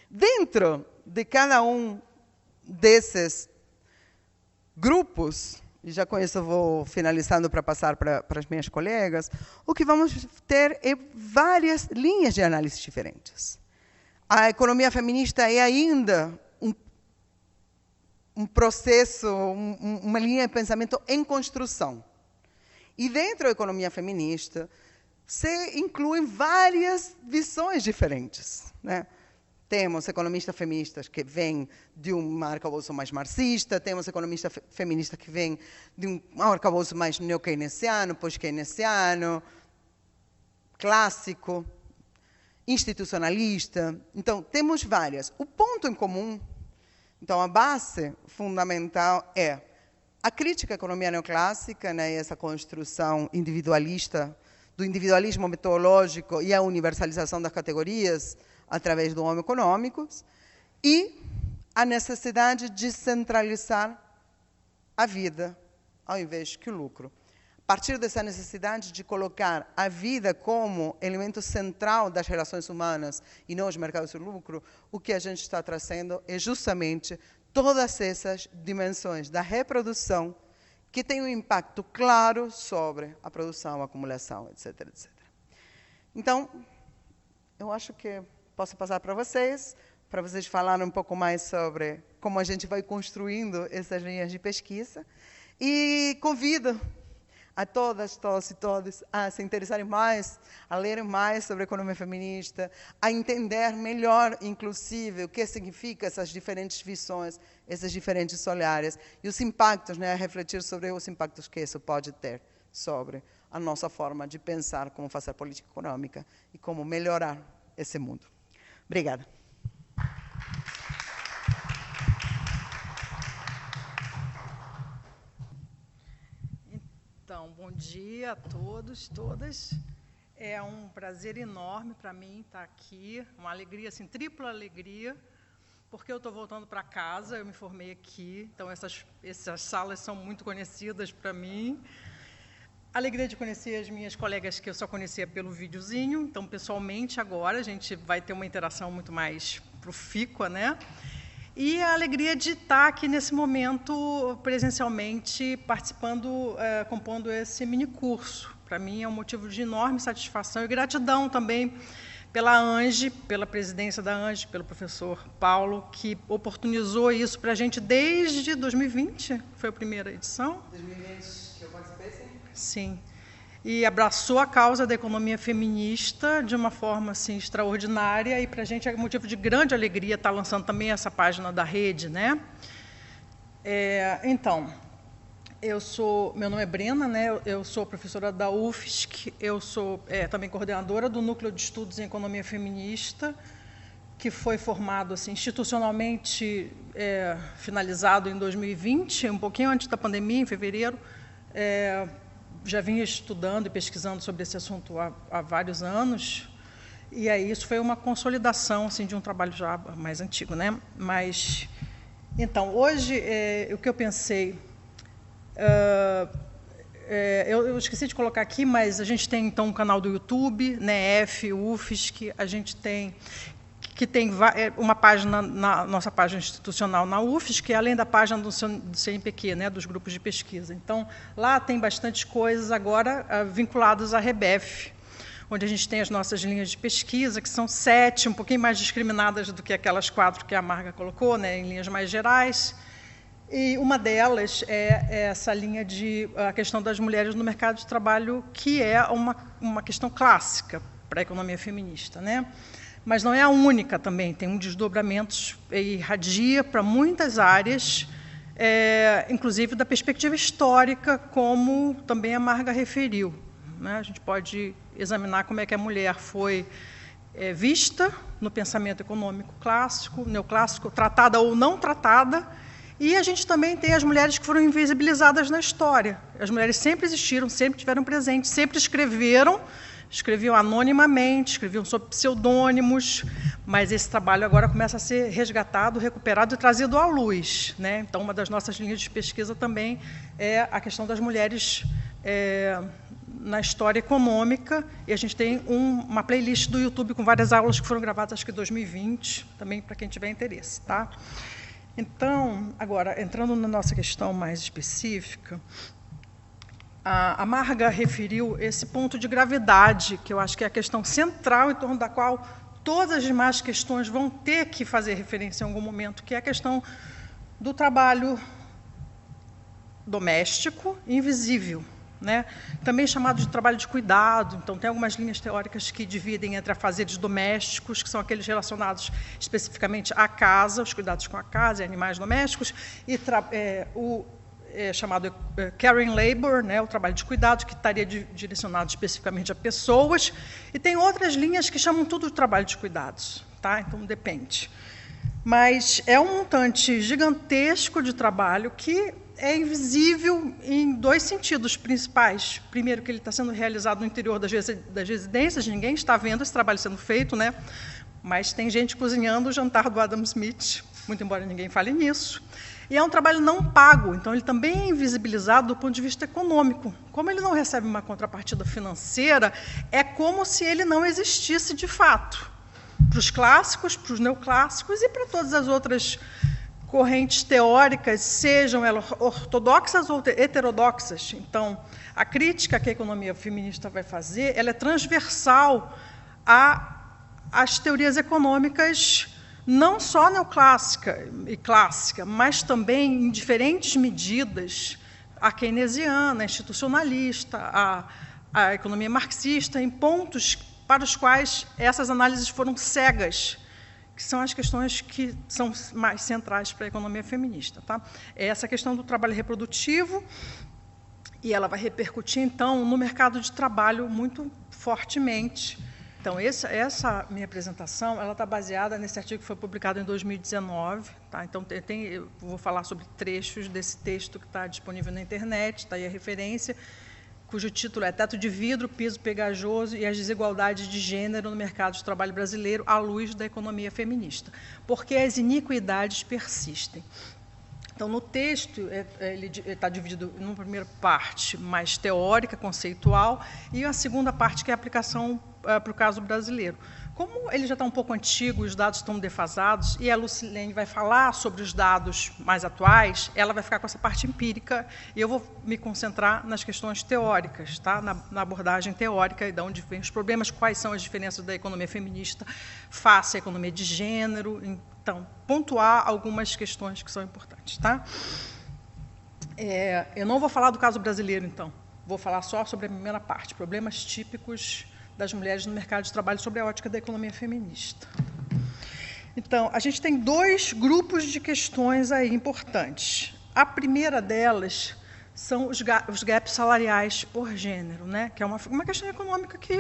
Speaker 1: Dentro de cada um desses grupos, e já com isso eu vou finalizando para passar para as minhas colegas, o que vamos ter é várias linhas de análise diferentes. A economia feminista é ainda um processo, uma linha de pensamento em construção. E dentro da economia feminista, se incluem várias visões diferentes, né? Temos economistas feministas que vêm de um arcabouço mais marxista, temos economistas feministas que vêm de um arcabouço mais neo-keynesiano, pós-keynesiano, clássico, institucionalista. Então, temos várias. O ponto em comum, então, a base fundamental é a crítica à economia neoclássica, né, essa construção individualista, do individualismo metodológico e a universalização das categorias através do homem econômico, e a necessidade de centralizar a vida ao invés que o lucro. A partir dessa necessidade de colocar a vida como elemento central das relações humanas e não os mercados de lucro, o que a gente está trazendo é justamente todas essas dimensões da reprodução que têm um impacto claro sobre a produção, a acumulação, etc., etc. Então, eu acho que posso passar para vocês falarem um pouco mais sobre como a gente vai construindo essas linhas de pesquisa. E convido a todas, todos e todas a se interessarem mais, a lerem mais sobre a economia feminista, a entender melhor, inclusive, o que significa essas diferentes visões, esses diferentes olhares, e os impactos, né, a refletir sobre os impactos que isso pode ter sobre a nossa forma de pensar como fazer política econômica e como melhorar esse mundo. Obrigada.
Speaker 2: Então, bom dia a todos, todas. É um prazer enorme para mim estar aqui, uma alegria, assim, tripla alegria, porque eu estou voltando para casa, eu me formei aqui, então essas salas são muito conhecidas para mim. Alegria de conhecer as minhas colegas que eu só conhecia pelo videozinho, então, pessoalmente, agora, a gente vai ter uma interação muito mais profícua, né? E a alegria de estar aqui, nesse momento, presencialmente, participando, compondo esse minicurso. Para mim, é um motivo de enorme satisfação e gratidão também pela ANGE, pela presidência da ANGE, pelo professor Paulo, que oportunizou isso para a gente desde 2020, foi a primeira edição.
Speaker 1: 2020, que eu participei, sim.
Speaker 2: Sim, e abraçou a causa da economia feminista de uma forma assim, extraordinária, e para a gente é motivo de grande alegria estar lançando também essa página da rede, né? Então, meu nome é Brena, né? Eu sou professora da UFSC, eu sou também coordenadora do Núcleo de Estudos em Economia Feminista, que foi formado assim, institucionalmente finalizado em 2020, um pouquinho antes da pandemia, em fevereiro. Já vinha estudando e pesquisando sobre esse assunto há vários anos, e aí isso foi uma consolidação assim, de um trabalho já mais antigo, né? Mas, então, hoje, o que eu pensei, eu esqueci de colocar aqui, mas a gente tem, então, um canal do YouTube, NEF, UFSC, a gente tem, que tem uma página na nossa página institucional na UFES, que é além da página do CNPq, né, dos grupos de pesquisa. Então, lá tem bastante coisas agora vinculadas à REBEF, onde a gente tem as nossas linhas de pesquisa, que são 7, um pouquinho mais discriminadas do que aquelas 4 que a Marga colocou, né, em linhas mais gerais. E uma delas é essa linha de a questão das mulheres no mercado de trabalho, que é uma questão clássica para a economia feminista, né? Mas não é a única também, tem um desdobramento e irradia para muitas áreas, inclusive da perspectiva histórica, como também a Marga referiu, né? A gente pode examinar como é que a mulher foi vista no pensamento econômico clássico, neoclássico, tratada ou não tratada, e a gente também tem as mulheres que foram invisibilizadas na história. As mulheres sempre existiram, sempre tiveram presente, sempre escreviam anonimamente, escreviam sob pseudônimos, mas esse trabalho agora começa a ser resgatado, recuperado e trazido à luz, né? Então, uma das nossas linhas de pesquisa também é a questão das mulheres na história econômica, e a gente tem uma playlist do YouTube com várias aulas que foram gravadas, acho que em 2020, também para quem tiver interesse, tá? Então, agora, entrando na nossa questão mais específica, a Marga referiu esse ponto de gravidade, que eu acho que é a questão central em torno da qual todas as demais questões vão ter que fazer referência em algum momento, que é a questão do trabalho doméstico invisível, né? Também chamado de trabalho de cuidado. Então, tem algumas linhas teóricas que dividem entre afazeres domésticos, que são aqueles relacionados especificamente à casa, os cuidados com a casa e animais domésticos, e chamado caring labor, né, o trabalho de cuidado, que estaria direcionado especificamente a pessoas, e tem outras linhas que chamam tudo de trabalho de cuidados, tá? Então, depende. Mas é um montante gigantesco de trabalho que é invisível em 2 sentidos principais. Primeiro, que ele está sendo realizado no interior das residências, ninguém está vendo esse trabalho sendo feito, né? Mas tem gente cozinhando o jantar do Adam Smith, muito embora ninguém fale nisso. E é um trabalho não pago, então ele também é invisibilizado do ponto de vista econômico. Como ele não recebe uma contrapartida financeira, é como se ele não existisse de fato. Para os clássicos, para os neoclássicos e para todas as outras correntes teóricas, sejam elas ortodoxas ou heterodoxas. Então, a crítica que a economia feminista vai fazer, ela é transversal às teorias econômicas, não só neoclássica e clássica, mas também, em diferentes medidas, a keynesiana, a institucionalista, a economia marxista, em pontos para os quais essas análises foram cegas, que são as questões que são mais centrais para a economia feminista, tá? É essa questão do trabalho reprodutivo, e ela vai repercutir, então, no mercado de trabalho muito fortemente. Então, essa minha apresentação ela está baseada nesse artigo que foi publicado em 2019. Tá? Então, eu vou falar sobre trechos desse texto que está disponível na internet, está aí a referência, cujo título é Teto de Vidro, Piso Pegajoso e as Desigualdades de Gênero no Mercado de Trabalho Brasileiro à luz da economia feminista. Porque as iniquidades persistem. Então, no texto, ele está dividido numa primeira parte mais teórica, conceitual, e a segunda parte, que é a aplicação para o caso brasileiro. Como ele já está um pouco antigo, os dados estão defasados, e a Lucilene vai falar sobre os dados mais atuais, ela vai ficar com essa parte empírica, e eu vou me concentrar nas questões teóricas, tá? na abordagem teórica, e de onde vêm os problemas, quais são as diferenças da economia feminista face à economia de gênero. Então, pontuar algumas questões que são importantes. Tá? Eu não vou falar do caso brasileiro, então. Vou falar só sobre a primeira parte, problemas típicos das mulheres no mercado de trabalho sob a ótica da economia feminista. Então, a gente tem 2 grupos de questões aí importantes. A primeira delas são os gaps salariais por gênero, né? Que é uma questão econômica que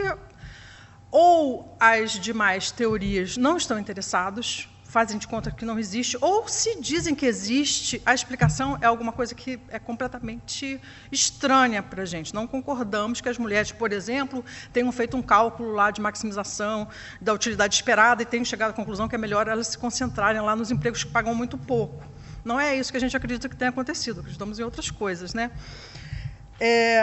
Speaker 2: ou as demais teorias não estão interessadas, fazem de conta que não existe, ou se dizem que existe, a explicação é alguma coisa que é completamente estranha para a gente. Não concordamos que as mulheres, por exemplo, tenham feito um cálculo lá de maximização da utilidade esperada e tenham chegado à conclusão que é melhor elas se concentrarem lá nos empregos que pagam muito pouco. Não é isso que a gente acredita que tenha acontecido, acreditamos em outras coisas, né?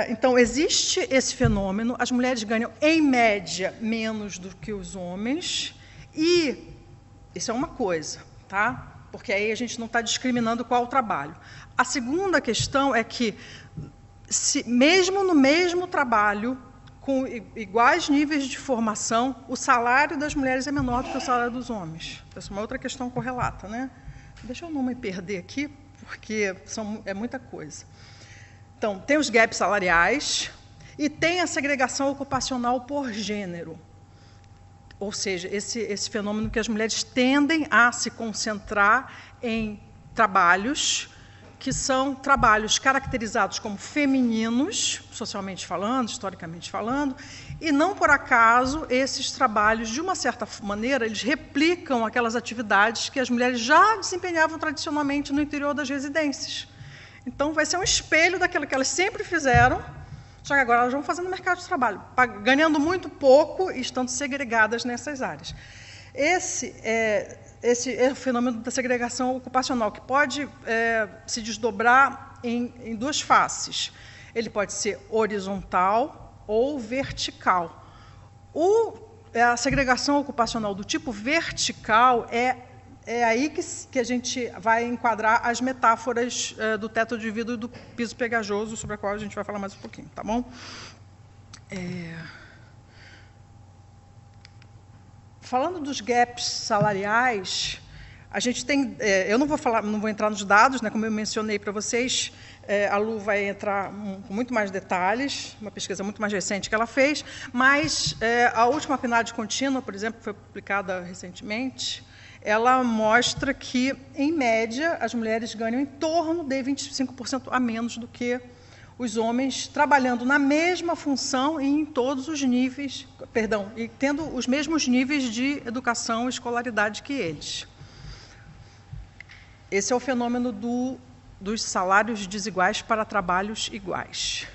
Speaker 2: Então, existe esse fenômeno, as mulheres ganham, em média, menos do que os homens, e Isso é uma coisa, tá? Porque aí a gente não está discriminando qual o trabalho. A segunda questão é que, mesmo no mesmo trabalho, com iguais níveis de formação, o salário das mulheres é menor do que o salário dos homens. Essa é uma outra questão correlata, né? Deixa eu não me perder aqui, porque é muita coisa. Então, tem os gaps salariais e tem a segregação ocupacional por gênero. Ou seja, esse fenômeno que as mulheres tendem a se concentrar em trabalhos que são trabalhos caracterizados como femininos, socialmente falando, historicamente falando, e não por acaso esses trabalhos, de uma certa maneira, eles replicam aquelas atividades que as mulheres já desempenhavam tradicionalmente no interior das residências. Então, vai ser um espelho daquilo que elas sempre fizeram, só que agora elas vão fazendo no mercado de trabalho, ganhando muito pouco e estando segregadas nessas áreas. Esse é o fenômeno da segregação ocupacional, que pode se desdobrar em duas faces. Ele pode ser horizontal ou vertical. A segregação ocupacional do tipo vertical é aí que a gente vai enquadrar as metáforas do teto de vidro e do piso pegajoso, sobre a qual a gente vai falar mais um pouquinho, tá bom? Falando dos gaps salariais, a gente tem, eu não vou entrar nos dados, né, como eu mencionei para vocês, a Lu vai entrar com muito mais detalhes, uma pesquisa muito mais recente que ela fez, mas a última PNAD contínua, por exemplo, que foi publicada recentemente, ela mostra que, em média, as mulheres ganham em torno de 25% a menos do que os homens, trabalhando na mesma função e em todos os níveis, e tendo os mesmos níveis de educação e escolaridade que eles. Esse é o fenômeno dos salários desiguais para trabalhos iguais.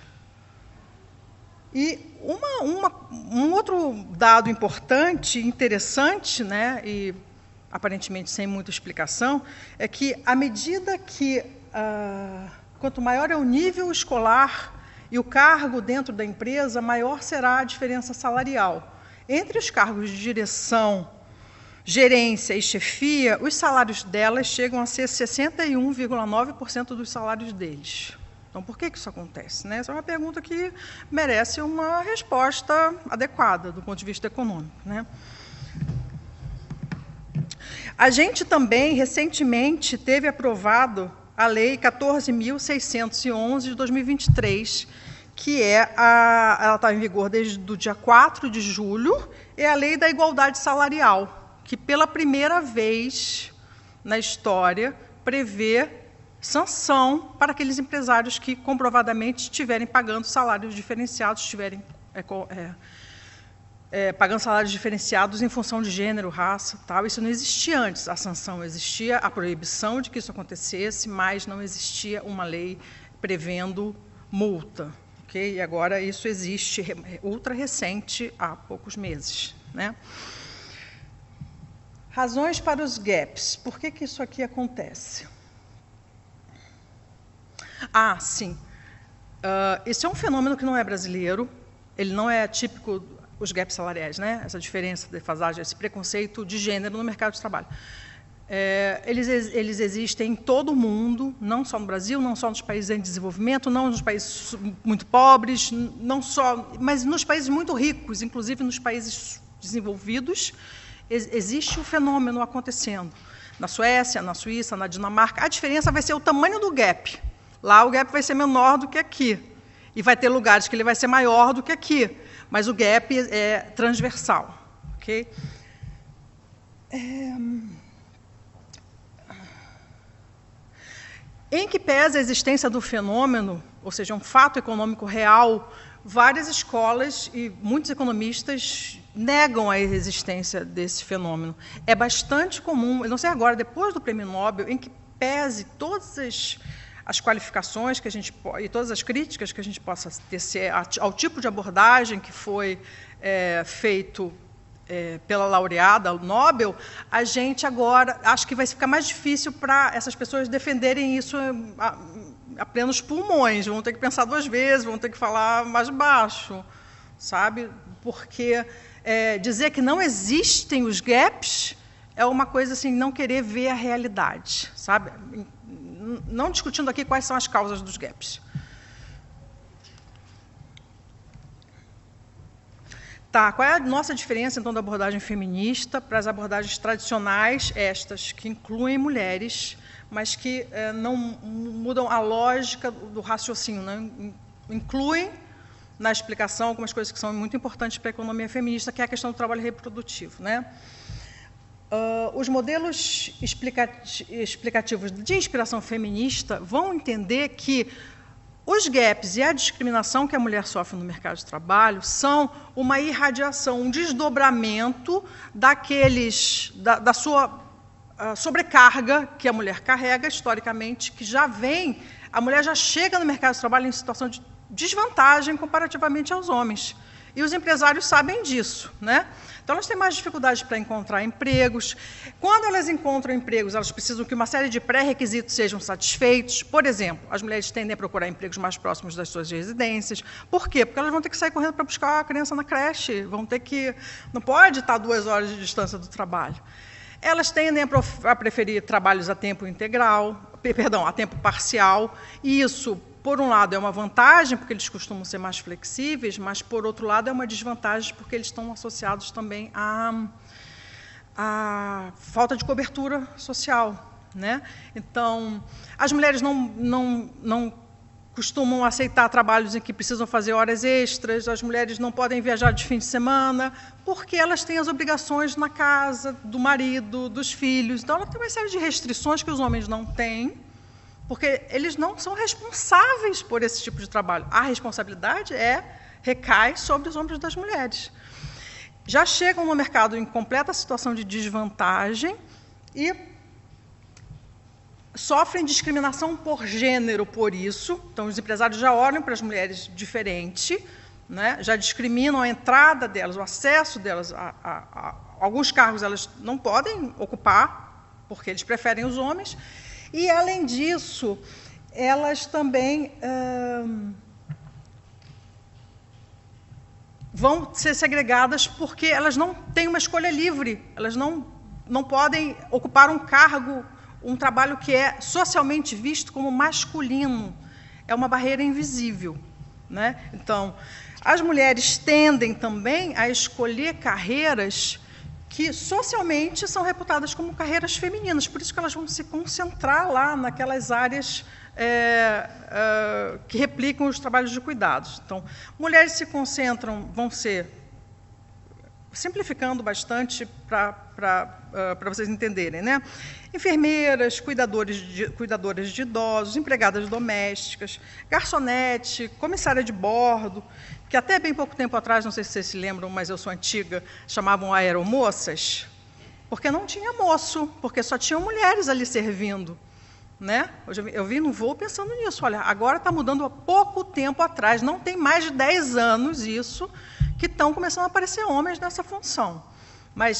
Speaker 2: E um outro dado importante, interessante, né, e aparentemente sem muita explicação, é que, à medida que quanto maior é o nível escolar e o cargo dentro da empresa, maior será a diferença salarial. Entre os cargos de direção, gerência e chefia, os salários delas chegam a ser 61,9% dos salários deles. Então, por que isso acontece, né? Essa é uma pergunta que merece uma resposta adequada do ponto de vista econômico, né? A gente também, recentemente, teve aprovado a Lei 14.611 de 2023, que ela está em vigor desde o dia 4 de julho, é a Lei da Igualdade Salarial, que, pela primeira vez na história, prevê sanção para aqueles empresários que, comprovadamente, estiverem pagando salários diferenciados, estiverem pagando salários diferenciados em função de gênero, raça, tal. Isso não existia antes. A sanção existia, a proibição de que isso acontecesse, mas não existia uma lei prevendo multa. Okay? E agora isso existe, ultra recente, há poucos meses, né? Razões para os gaps. Por que isso aqui acontece? Sim. Esse é um fenômeno que não é brasileiro, ele não é típico, os gaps salariais, né? Essa diferença, defasagem, esse preconceito de gênero no mercado de trabalho. Eles existem em todo o mundo, não só no Brasil, não só nos países em desenvolvimento, não nos países muito pobres, mas nos países muito ricos, inclusive nos países desenvolvidos, existe o fenômeno acontecendo. Na Suécia, na Suíça, na Dinamarca, a diferença vai ser o tamanho do gap. Lá o gap vai ser menor do que aqui. E vai ter lugares que ele vai ser maior do que aqui. Mas o gap é transversal. Okay? Em que pese a existência do fenômeno, ou seja, um fato econômico real, várias escolas e muitos economistas negam a existência desse fenômeno. É bastante comum, eu não sei agora, depois do Prêmio Nobel, em que pese todas as qualificações que a gente e todas as críticas que a gente possa tecer ao tipo de abordagem que foi feito pela laureada Nobel, a gente agora acho que vai ficar mais difícil para essas pessoas defenderem isso a plenos pulmões, vão ter que pensar duas vezes, vão ter que falar mais baixo, sabe? Porque dizer que não existem os gaps é uma coisa assim, não querer ver a realidade, sabe? Não discutindo aqui quais são as causas dos gaps. Tá, qual é a nossa diferença, então, da abordagem feminista para as abordagens tradicionais, estas, que incluem mulheres, mas que não mudam a lógica do raciocínio, né? Incluem na explicação algumas coisas que são muito importantes para a economia feminista, que é a questão do trabalho reprodutivo, né? Os modelos explicativos de inspiração feminista vão entender que os gaps e a discriminação que a mulher sofre no mercado de trabalho são uma irradiação, um desdobramento da sua sobrecarga que a mulher carrega, historicamente, que já vem, a mulher já chega no mercado de trabalho em situação de desvantagem comparativamente aos homens. E os empresários sabem disso, né? Então, elas têm mais dificuldade para encontrar empregos. Quando elas encontram empregos, elas precisam que uma série de pré-requisitos sejam satisfeitos. Por exemplo, as mulheres tendem a procurar empregos mais próximos das suas residências. Por quê? Porque elas vão ter que sair correndo para buscar a criança na creche, vão ter que... Não pode estar 2 horas de distância do trabalho. Elas tendem a preferir trabalhos a tempo integral, a tempo parcial, e isso, por um lado, é uma vantagem, porque eles costumam ser mais flexíveis, mas, por outro lado, é uma desvantagem, porque eles estão associados também à falta de cobertura social, né? Então, as mulheres não costumam aceitar trabalhos em que precisam fazer horas extras, as mulheres não podem viajar de fim de semana, porque elas têm as obrigações na casa, do marido, dos filhos. Então, ela tem uma série de restrições que os homens não têm, porque eles não são responsáveis por esse tipo de trabalho. A responsabilidade recai sobre os ombros das mulheres. Já chegam no mercado em completa situação de desvantagem e sofrem discriminação por gênero por isso. Então, os empresários já olham para as mulheres diferente, né? Já discriminam a entrada delas, o acesso delas a alguns cargos elas não podem ocupar, porque eles preferem os homens. E, além disso, elas também vão ser segregadas porque elas não têm uma escolha livre, elas não podem ocupar um cargo, um trabalho que é socialmente visto como masculino. É uma barreira invisível, né? Então, as mulheres tendem também a escolher carreiras que socialmente são reputadas como carreiras femininas, por isso que elas vão se concentrar lá naquelas áreas que replicam os trabalhos de cuidados. Então, mulheres se concentram, vão ser, simplificando bastante para vocês entenderem, né? Enfermeiras, cuidadoras de idosos, empregadas domésticas, garçonete, comissária de bordo, que até bem pouco tempo atrás, não sei se vocês se lembram, mas eu sou antiga, chamavam aeromoças, porque não tinha moço, porque só tinham mulheres ali servindo, né? Eu vi no voo pensando nisso. Olha, agora está mudando há pouco tempo atrás, não tem mais de 10 anos isso, que estão começando a aparecer homens nessa função.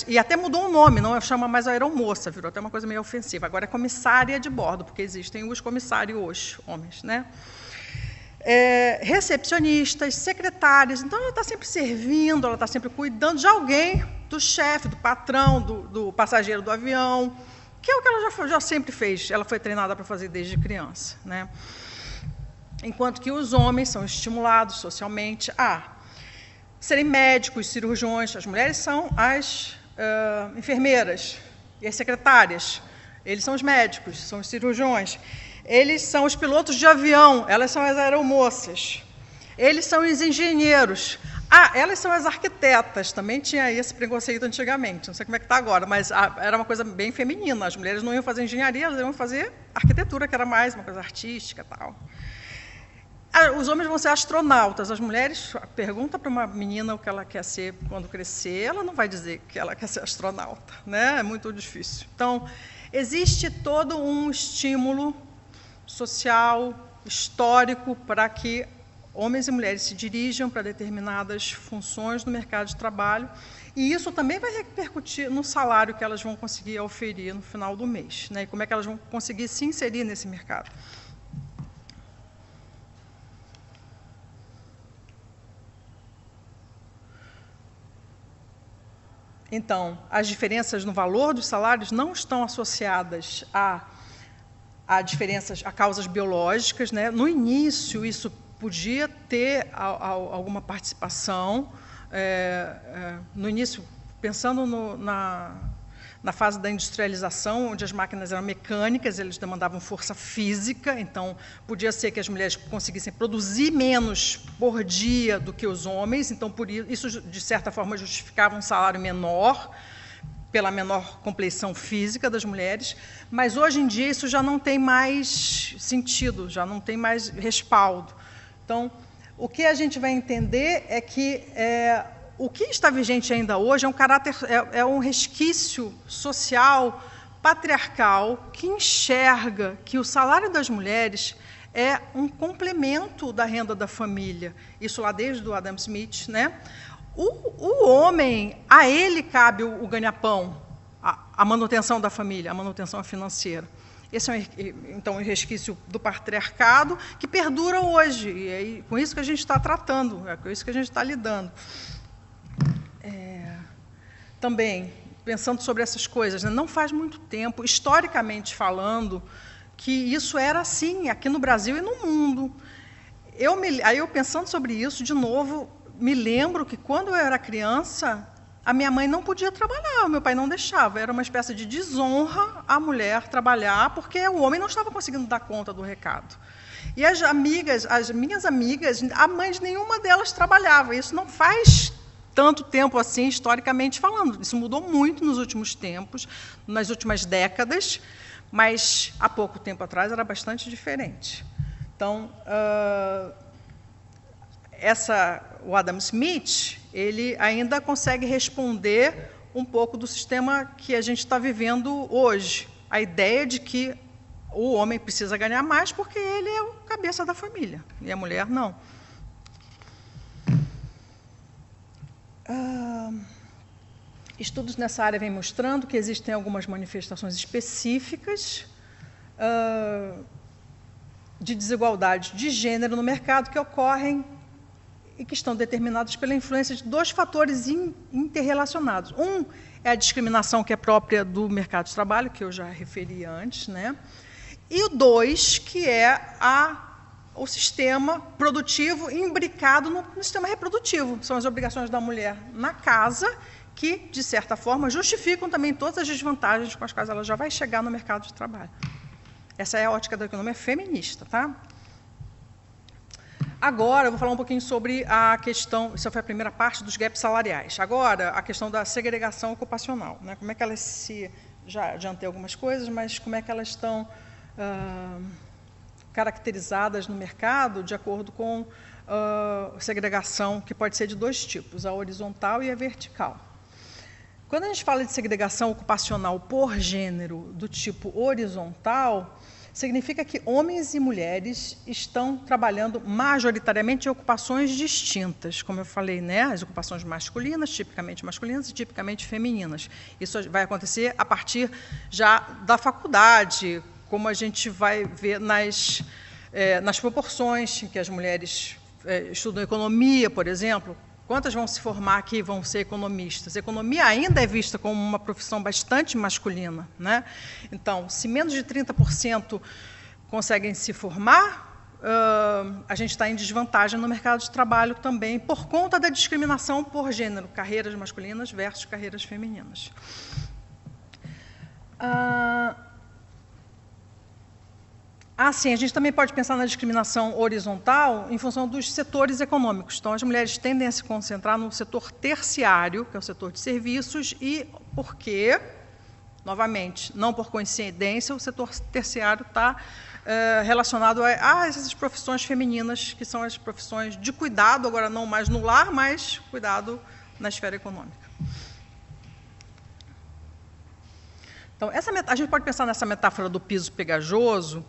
Speaker 2: E até mudou o nome, não chama mais aeromoça, virou até uma coisa meio ofensiva. Agora é comissária de bordo, porque existem os comissários homens, né? Recepcionistas, secretárias. Então, ela está sempre servindo, ela está sempre cuidando de alguém, do chefe, do patrão, do passageiro do avião, que é o que ela já sempre fez. Ela foi treinada para fazer desde criança, né? Enquanto que os homens são estimulados socialmente a serem médicos, cirurgiões. As mulheres são as enfermeiras e as secretárias. Eles são os médicos, são os cirurgiões. Eles são os pilotos de avião, elas são as aeromoças. Eles são os engenheiros. Elas são as arquitetas. Também tinha esse preconceito antigamente, não sei como é que está agora, mas era uma coisa bem feminina. As mulheres não iam fazer engenharia, elas iam fazer arquitetura, que era mais uma coisa artística e tal. Os homens vão ser astronautas. As mulheres, pergunta para uma menina o que ela quer ser quando crescer, ela não vai dizer que ela quer ser astronauta, né? É muito difícil. Então, existe todo um estímulo social, histórico, para que homens e mulheres se dirijam para determinadas funções no mercado de trabalho, e isso também vai repercutir no salário que elas vão conseguir oferir no final do mês, né? E como é que elas vão conseguir se inserir nesse mercado. Então, as diferenças no valor dos salários não estão associadas a diferenças, a causas biológicas, né? No início, isso podia ter alguma participação. No início, pensando na fase da industrialização, onde as máquinas eram mecânicas, eles demandavam força física, então podia ser que as mulheres conseguissem produzir menos por dia do que os homens, então por isso, de certa forma, justificava um salário menor, pela menor compleição física das mulheres, mas hoje em dia isso já não tem mais sentido, já não tem mais respaldo. Então, o que a gente vai entender é que o que está vigente ainda hoje é um resquício social, patriarcal, que enxerga que o salário das mulheres é um complemento da renda da família. Isso lá desde o Adam Smith, né? O homem, a ele cabe o ganha-pão, a manutenção da família, a manutenção financeira. Esse é, então, um resquício do patriarcado que perdura hoje, e é com isso que a gente está tratando, é com isso que a gente está lidando. Também, pensando sobre essas coisas, né, não faz muito tempo, historicamente falando, que isso era assim, aqui no Brasil e no mundo. Aí eu, pensando sobre isso, de novo, me lembro que, quando eu era criança, a minha mãe não podia trabalhar, o meu pai não deixava. Era uma espécie de desonra a mulher trabalhar, porque o homem não estava conseguindo dar conta do recado. E as minhas amigas, a mãe de nenhuma delas trabalhava. Isso não faz tanto tempo assim, historicamente falando. Isso mudou muito nos últimos tempos, nas últimas décadas, mas há pouco tempo atrás era bastante diferente. Então, o Adam Smith, ele ainda consegue responder um pouco do sistema que a gente está vivendo hoje. A ideia de que o homem precisa ganhar mais porque ele é o cabeça da família, e a mulher não. Estudos nessa área vêm mostrando que existem algumas manifestações específicas de desigualdade de gênero no mercado que ocorrem e que estão determinadas pela influência de dois fatores interrelacionados. Um é a discriminação que é própria do mercado de trabalho, que eu já referi antes, né? E o dois, que é o sistema produtivo imbricado no sistema reprodutivo. São as obrigações da mulher na casa, que, de certa forma, justificam também todas as desvantagens com as quais ela já vai chegar no mercado de trabalho. Essa é a ótica da economia feminista, tá? Agora, eu vou falar um pouquinho sobre a questão, essa foi a primeira parte dos gaps salariais. Agora, a questão da segregação ocupacional, né? Como é que elas já adiantei algumas coisas, mas como é que elas estão caracterizadas no mercado de acordo com segregação, que pode ser de dois tipos, a horizontal e a vertical. Quando a gente fala de segregação ocupacional por gênero do tipo horizontal, significa que homens e mulheres estão trabalhando majoritariamente em ocupações distintas, como eu falei, né? As ocupações masculinas, e tipicamente femininas. Isso vai acontecer a partir já da faculdade, como a gente vai ver nas proporções em que as mulheres estudam economia, por exemplo. Quantas vão se formar aqui e vão ser economistas? A economia ainda é vista como uma profissão bastante masculina, né? Então, se menos de 30% conseguem se formar, a gente está em desvantagem no mercado de trabalho também, por conta da discriminação por gênero, carreiras masculinas versus carreiras femininas. Sim, a gente também pode pensar na discriminação horizontal em função dos setores econômicos. Então, as mulheres tendem a se concentrar no setor terciário, que é o setor de serviços, e porque, novamente, não por coincidência, o setor terciário está relacionado a essas profissões femininas, que são as profissões de cuidado, agora não mais no lar, mas cuidado na esfera econômica. Então, a gente pode pensar nessa metáfora do piso pegajoso,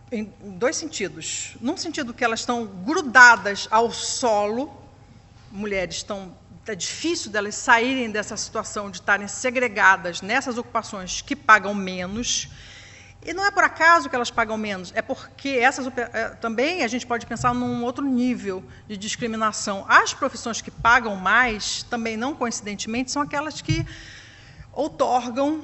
Speaker 2: em dois sentidos. Num sentido que elas estão grudadas ao solo, mulheres é difícil delas saírem dessa situação de estarem segregadas nessas ocupações que pagam menos, E não é por acaso que elas pagam menos, é porque também a gente pode pensar num outro nível de discriminação. As profissões que pagam mais, também não coincidentemente, são aquelas que outorgam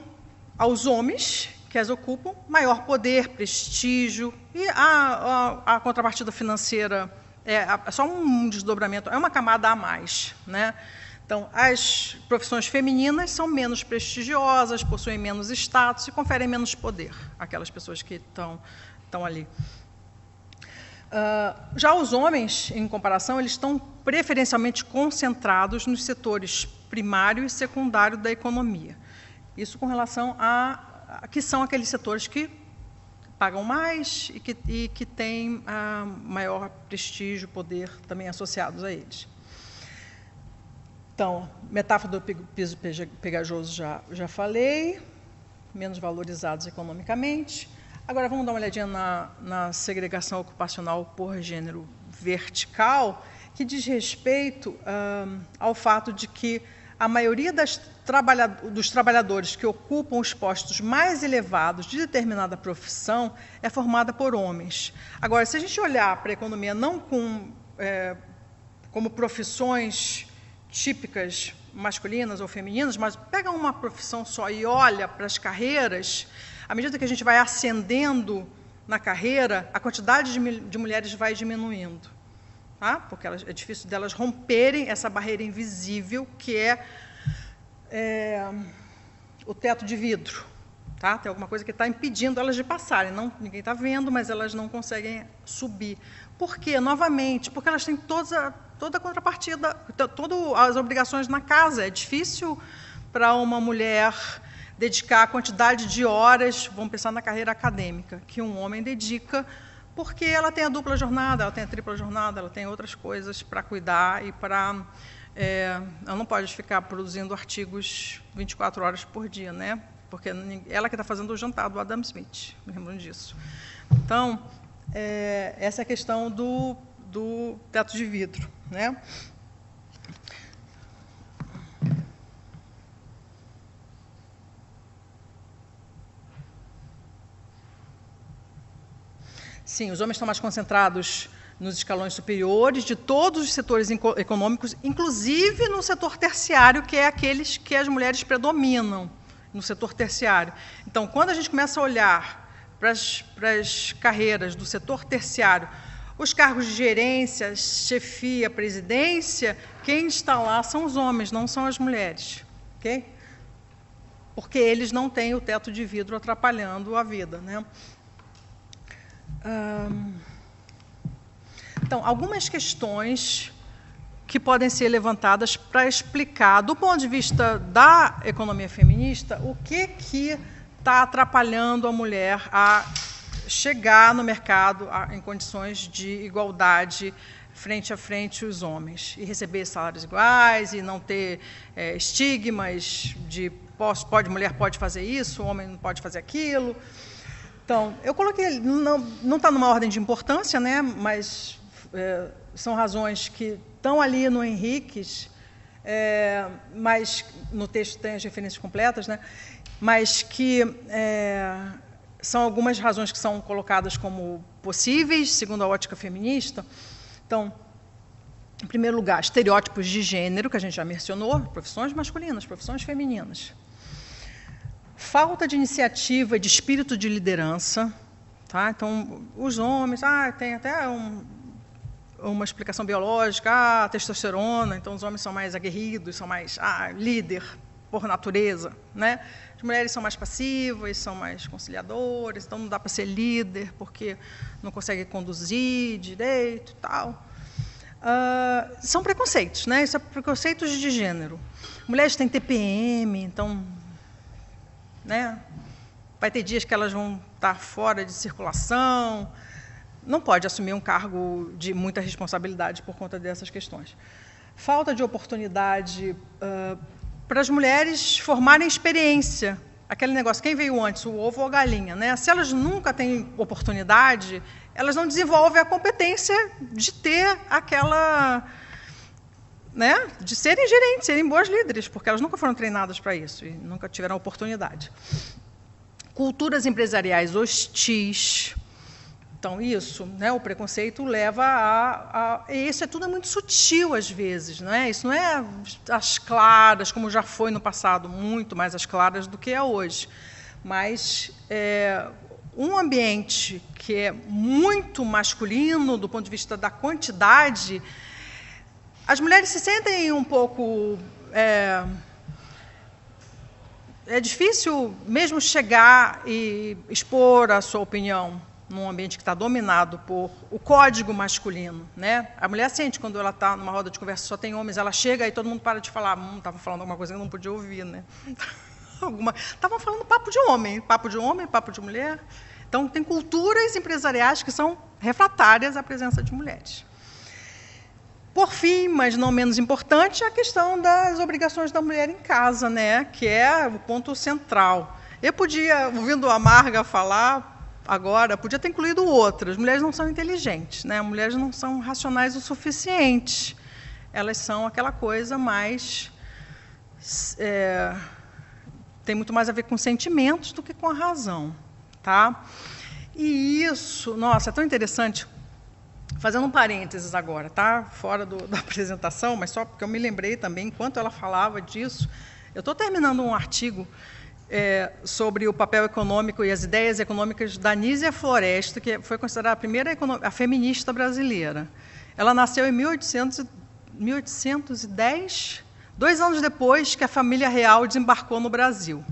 Speaker 2: aos homens que as ocupam maior poder, prestígio, e a contrapartida financeira é só um desdobramento, é uma camada a mais, né? Então, as profissões femininas são menos prestigiosas, possuem menos status e conferem menos poder àquelas pessoas que estão ali. Já os homens, em comparação, eles estão preferencialmente concentrados nos setores primário e secundário da economia. Isso com relação a que são aqueles setores que pagam mais e que têm maior prestígio, poder também associados a eles. Então, metáfora do piso pegajoso já falei, menos valorizados economicamente. Agora, vamos dar uma olhadinha na segregação ocupacional por gênero vertical, que diz respeito ao fato de que a maioria dos trabalhadores que ocupam os postos mais elevados de determinada profissão é formada por homens. Agora, se a gente olhar para a economia não como profissões típicas masculinas ou femininas, mas pega uma profissão só e olha para as carreiras, à medida que a gente vai ascendendo na carreira, a quantidade de mulheres vai diminuindo, tá? Porque é difícil delas romperem essa barreira invisível que é o teto de vidro. Tá? Tem alguma coisa que está impedindo elas de passarem. Ninguém está vendo, mas elas não conseguem subir. Por quê? Novamente, porque elas têm toda a contrapartida, todas as obrigações na casa. É difícil para uma mulher dedicar a quantidade de horas, vamos pensar na carreira acadêmica, que um homem dedica, porque ela tem a dupla jornada, ela tem a tripla jornada, ela tem outras coisas para cuidar e para... ela não pode ficar produzindo artigos 24 horas por dia, né? Porque ela que está fazendo o jantar do Adam Smith, me lembro disso. Então, essa é a questão do teto de vidro, né? Sim, os homens estão mais concentrados nos escalões superiores de todos os setores econômicos, inclusive no setor terciário, que é aqueles que as mulheres predominam, no setor terciário. Então, quando a gente começa a olhar para as carreiras do setor terciário, os cargos de gerência, chefia, presidência, quem está lá são os homens, não são as mulheres. Okay? Porque eles não têm o teto de vidro atrapalhando a vida, né? Então, algumas questões que podem ser levantadas para explicar, do ponto de vista da economia feminista, o que está atrapalhando a mulher a chegar no mercado em condições de igualdade frente a frente os homens, e receber salários iguais, e não ter estigmas de mulher pode fazer isso, homem não pode fazer aquilo. Então, eu coloquei, não está numa ordem de importância, né, mas são razões que estão ali no Henriques, mas no texto tem as referências completas, né, mas que são algumas razões que são colocadas como possíveis, segundo a ótica feminista. Então, em primeiro lugar, estereótipos de gênero, que a gente já mencionou, profissões masculinas, profissões femininas. Falta de iniciativa e de espírito de liderança. Tá? Então, os homens, tem até uma explicação biológica, a testosterona, então os homens são mais aguerridos, são mais líder por natureza. Né? As mulheres são mais passivas, são mais conciliadoras, então não dá para ser líder, porque não consegue conduzir direito e tal. São preconceitos, né? Isso é preconceitos de gênero. Mulheres têm TPM, então... Né? Vai ter dias que elas vão estar fora de circulação, não pode assumir um cargo de muita responsabilidade por conta dessas questões. Falta de oportunidade para as mulheres formarem experiência. Aquele negócio, quem veio antes, o ovo ou a galinha? Né? Se elas nunca têm oportunidade, elas não desenvolvem a competência de ter aquela... Né, de serem gerentes, serem boas líderes, porque elas nunca foram treinadas para isso e nunca tiveram oportunidade. culturas empresariais hostis. Então, isso, né, o preconceito leva e isso tudo é muito sutil, às vezes. Não é? Isso não é às claras, como já foi no passado, muito mais às claras do que é hoje. Mas um ambiente que é muito masculino, do ponto de vista da quantidade, as mulheres se sentem um pouco... É difícil mesmo chegar e expor a sua opinião num ambiente que está dominado por o código masculino, né? A mulher sente, quando ela está numa roda de conversa, só tem homens, ela chega e todo mundo para de falar. Estava falando alguma coisa que eu não podia ouvir, né? Estavam falando papo de homem, papo de mulher. Então, tem culturas empresariais que são refratárias à presença de mulheres. Por fim, mas não menos importante, a questão das obrigações da mulher em casa, né? Que é o ponto central. Eu podia, ouvindo a Marga falar agora, podia ter incluído outras. Mulheres não são inteligentes, né? Mulheres não são racionais o suficiente. Elas são aquela coisa mais... tem muito mais a ver com sentimentos do que com a razão. Tá? E isso, nossa, é tão interessante. Fazendo um parênteses agora, tá? Fora da apresentação, mas só porque eu me lembrei também, enquanto ela falava disso, eu estou terminando um artigo sobre o papel econômico e as ideias econômicas da Nízia Floresta, que foi considerada a primeira a feminista brasileira. Ela nasceu em 1810, 2 anos depois que a família real desembarcou no Brasil.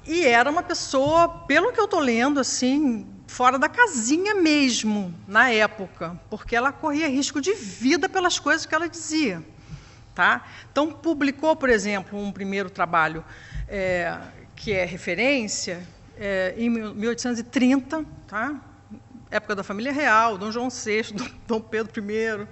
Speaker 2: E era uma pessoa, pelo que eu estou lendo, assim, fora da casinha mesmo, na época, porque ela corria risco de vida pelas coisas que ela dizia. Tá? Então, publicou, por exemplo, um primeiro trabalho que é referência, em 1830, tá? Época da família real, Dom João VI, Dom Pedro I,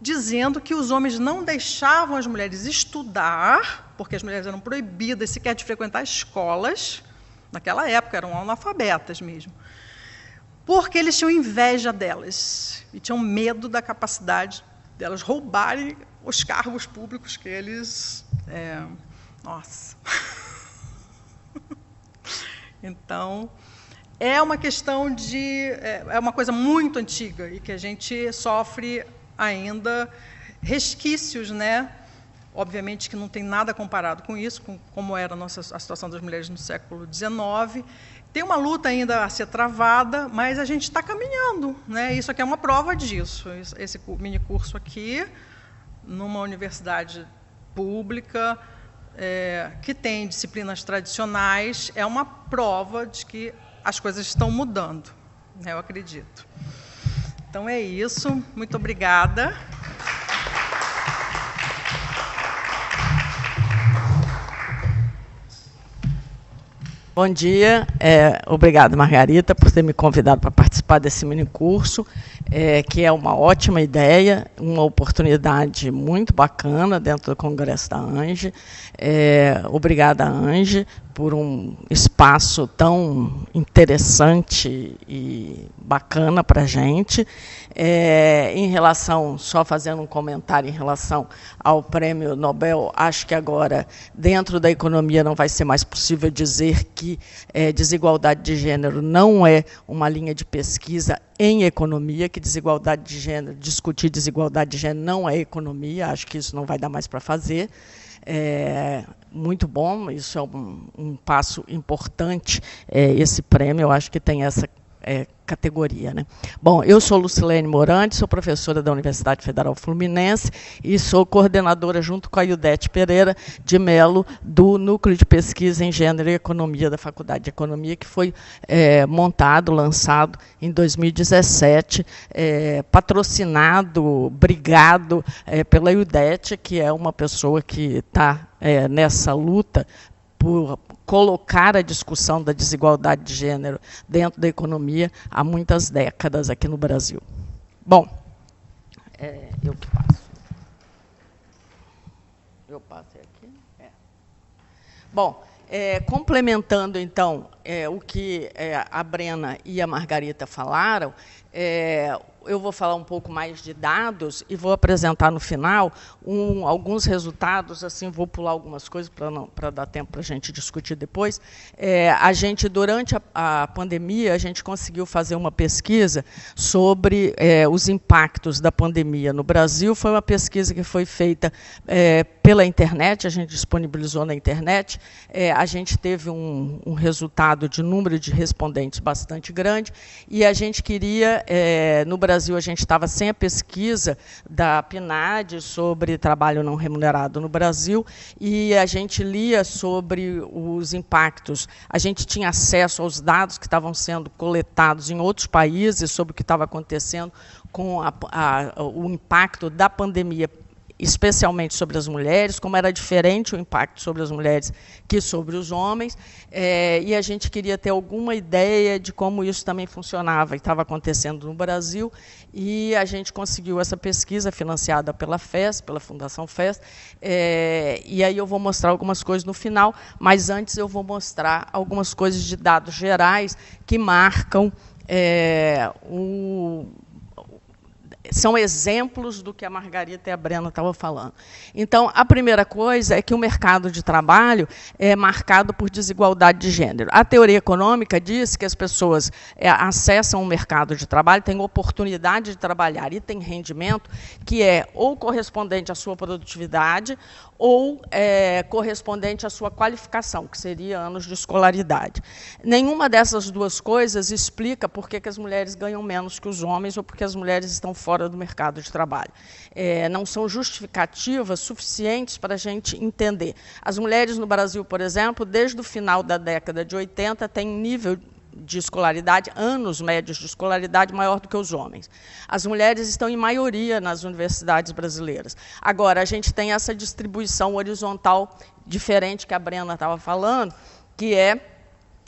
Speaker 2: dizendo que os homens não deixavam as mulheres estudar, porque as mulheres eram proibidas sequer de frequentar escolas, naquela época eram analfabetas mesmo, porque eles tinham inveja delas e tinham medo da capacidade delas roubarem os cargos públicos que eles... Nossa! Então, é uma questão de... É uma coisa muito antiga e que a gente sofre ainda resquícios, né? Obviamente que não tem nada comparado com isso, com como era a situação das mulheres no século XIX. Tem uma luta ainda a ser travada, mas a gente está caminhando, né? Isso aqui é uma prova disso. Esse mini curso aqui, numa universidade pública, que tem disciplinas tradicionais, é uma prova de que as coisas estão mudando, né? Eu acredito. Então, é isso. Muito obrigada.
Speaker 3: Bom dia. Obrigada, Margarita, por ter me convidado para participar desse minicurso, que é uma ótima ideia, uma oportunidade muito bacana dentro do Congresso da ANGE. Obrigada, ANGE, por um espaço tão interessante e bacana para a gente. Em relação, só fazendo um comentário em relação ao Prêmio Nobel, acho que agora, dentro da economia, não vai ser mais possível dizer que desigualdade de gênero não é uma linha de pesquisa em economia, que desigualdade de gênero, discutir desigualdade de gênero não é economia, acho que isso não vai dar mais para fazer. Muito bom, isso é um passo importante, esse prêmio, eu acho que tem essa categoria, né? Bom, eu sou Lucilene Morante, sou professora da Universidade Federal Fluminense e sou coordenadora, junto com a Ildete Pereira de Mello, do Núcleo de Pesquisa em Gênero e Economia da Faculdade de Economia, que foi montado, lançado em 2017, patrocinado, brigado pela Ildete, que é uma pessoa que está nessa luta por colocar a discussão da desigualdade de gênero dentro da economia há muitas décadas aqui no Brasil. Bom, eu que passo. Eu passei aqui? Bom, complementando, então, o que a Brena e a Margarita falaram, Eu vou falar um pouco mais de dados e vou apresentar no final alguns resultados, assim, vou pular algumas coisas para dar tempo para a gente discutir depois. Durante a pandemia, a gente conseguiu fazer uma pesquisa sobre os impactos da pandemia no Brasil. Foi uma pesquisa que foi feita pela internet, a gente disponibilizou na internet. A gente teve um resultado de número de respondentes bastante grande, e a gente queria, no Brasil, a gente estava sem a pesquisa da PNAD sobre trabalho não remunerado no Brasil, e a gente lia sobre os impactos. A gente tinha acesso aos dados que estavam sendo coletados em outros países sobre o que estava acontecendo com o impacto da pandemia, especialmente sobre as mulheres, como era diferente o impacto sobre as mulheres que sobre os homens, e a gente queria ter alguma ideia de como isso também funcionava e estava acontecendo no Brasil, e a gente conseguiu essa pesquisa financiada pela FES, pela Fundação FES, e aí eu vou mostrar algumas coisas no final, mas antes eu vou mostrar algumas coisas de dados gerais que marcam são exemplos do que a Margarita e a Brena estavam falando. Então, a primeira coisa é que o mercado de trabalho é marcado por desigualdade de gênero. A teoria econômica diz que as pessoas acessam o mercado de trabalho, têm oportunidade de trabalhar e têm rendimento que é ou correspondente à sua produtividade ou correspondente à sua qualificação, que seria anos de escolaridade. Nenhuma dessas duas coisas explica por que as mulheres ganham menos que os homens ou porque as mulheres estão fora do mercado de trabalho. Não são justificativas suficientes para a gente entender. As mulheres no Brasil, por exemplo, desde o final da década de 80, têm nível de escolaridade, anos médios de escolaridade maior do que os homens. As mulheres estão em maioria nas universidades brasileiras. Agora, a gente tem essa distribuição horizontal diferente que a Brena estava falando, que é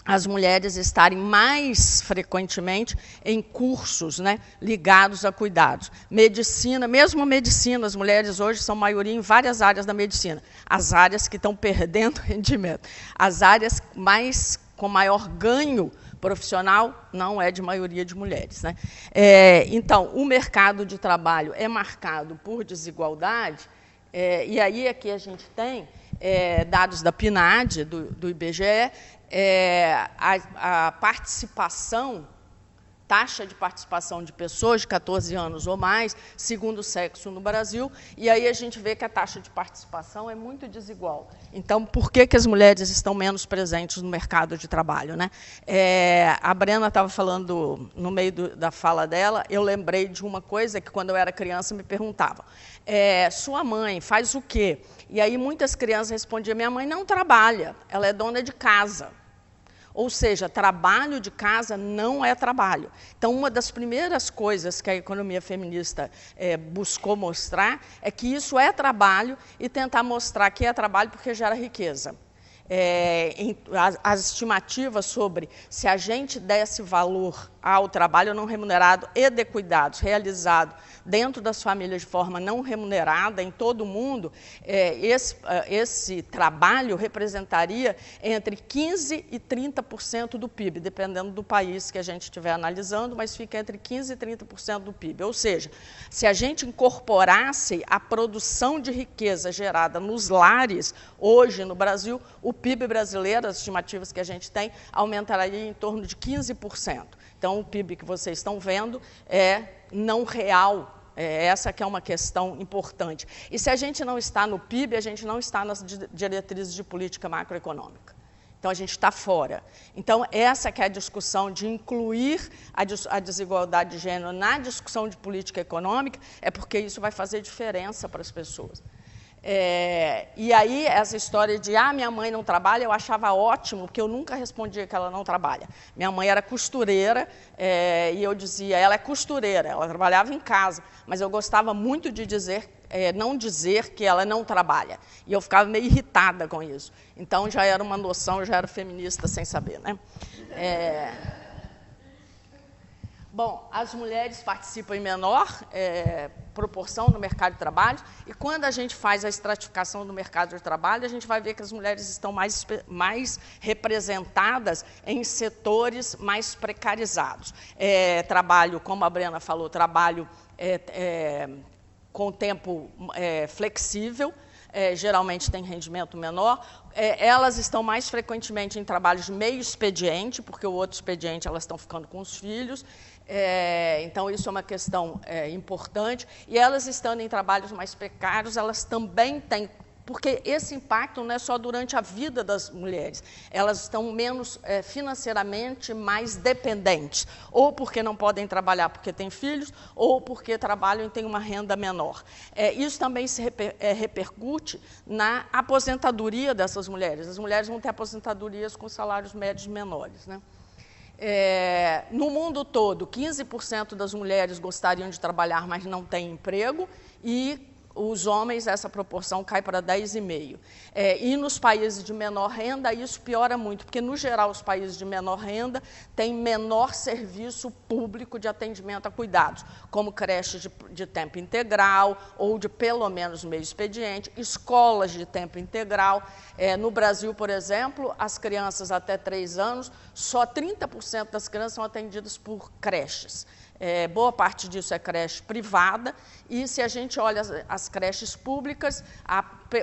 Speaker 3: as mulheres estarem mais frequentemente em cursos, né, ligados a cuidados. Medicina, mesmo medicina, as mulheres hoje são maioria em várias áreas da medicina. As áreas que estão perdendo rendimento. As áreas com maior ganho profissional não é de maioria de mulheres, né? Então, o mercado de trabalho é marcado por desigualdade, e aí aqui a gente tem dados da PNAD, do IBGE, a participação, taxa de participação de pessoas de 14 anos ou mais, segundo o sexo no Brasil, e aí a gente vê que a taxa de participação é muito desigual. Então, por que as mulheres estão menos presentes no mercado de trabalho, né? A Brena estava falando, no meio da fala dela, eu lembrei de uma coisa que, quando eu era criança, me perguntavam. Sua mãe faz o quê? E aí muitas crianças respondiam, minha mãe não trabalha, ela é dona de casa. Ou seja, trabalho de casa não é trabalho. Então, uma das primeiras coisas que a economia feminista buscou mostrar é que isso é trabalho e tentar mostrar que é trabalho porque gera riqueza. As estimativas sobre se a gente desse valor ao trabalho não remunerado e de cuidados realizado dentro das famílias de forma não remunerada em todo o mundo, esse trabalho representaria entre 15% e 30% do PIB, dependendo do país que a gente estiver analisando, mas fica entre 15% e 30% do PIB. Ou seja, se a gente incorporasse a produção de riqueza gerada nos lares, hoje no Brasil, o PIB brasileiro, as estimativas que a gente tem, aumentaria em torno de 15%. Então, o PIB que vocês estão vendo é não real. Essa que é uma questão importante. E se a gente não está no PIB, a gente não está nas diretrizes de política macroeconômica. Então, a gente está fora. Então, essa que é a discussão de incluir a desigualdade de gênero na discussão de política econômica, é porque isso vai fazer diferença para as pessoas. E aí, essa história de, minha mãe não trabalha, eu achava ótimo, porque eu nunca respondia que ela não trabalha. Minha mãe era costureira, e eu dizia, ela é costureira, ela trabalhava em casa, mas eu gostava muito de não dizer que ela não trabalha. E eu ficava meio irritada com isso. Então, já era uma noção, eu já era feminista sem saber, né? Bom, as mulheres participam em menor proporção no mercado de trabalho, e quando a gente faz a estratificação do mercado de trabalho, a gente vai ver que as mulheres estão mais representadas em setores mais precarizados. Trabalho, como a Brena falou, trabalho com tempo flexível, geralmente tem rendimento menor. Elas estão mais frequentemente em trabalhos de meio expediente, porque o outro expediente elas estão ficando com os filhos. Então, isso é uma questão importante. E elas estando em trabalhos mais precários, elas também têm... Porque esse impacto não é só durante a vida das mulheres. Elas estão menos financeiramente mais dependentes. Ou porque não podem trabalhar porque têm filhos, ou porque trabalham e têm uma renda menor. Isso também se repercute na aposentadoria dessas mulheres. As mulheres vão ter aposentadorias com salários médios menores, né? No mundo todo, 15% das mulheres gostariam de trabalhar, mas não têm emprego, e os homens, essa proporção cai para 10,5%. E nos países de menor renda, isso piora muito, porque, no geral, os países de menor renda têm menor serviço público de atendimento a cuidados, como creches de tempo integral, ou de pelo menos meio expediente, escolas de tempo integral. No Brasil, por exemplo, as crianças até 3 anos, só 30% das crianças são atendidas por creches. Boa parte disso é creche privada, e se a gente olha as creches públicas,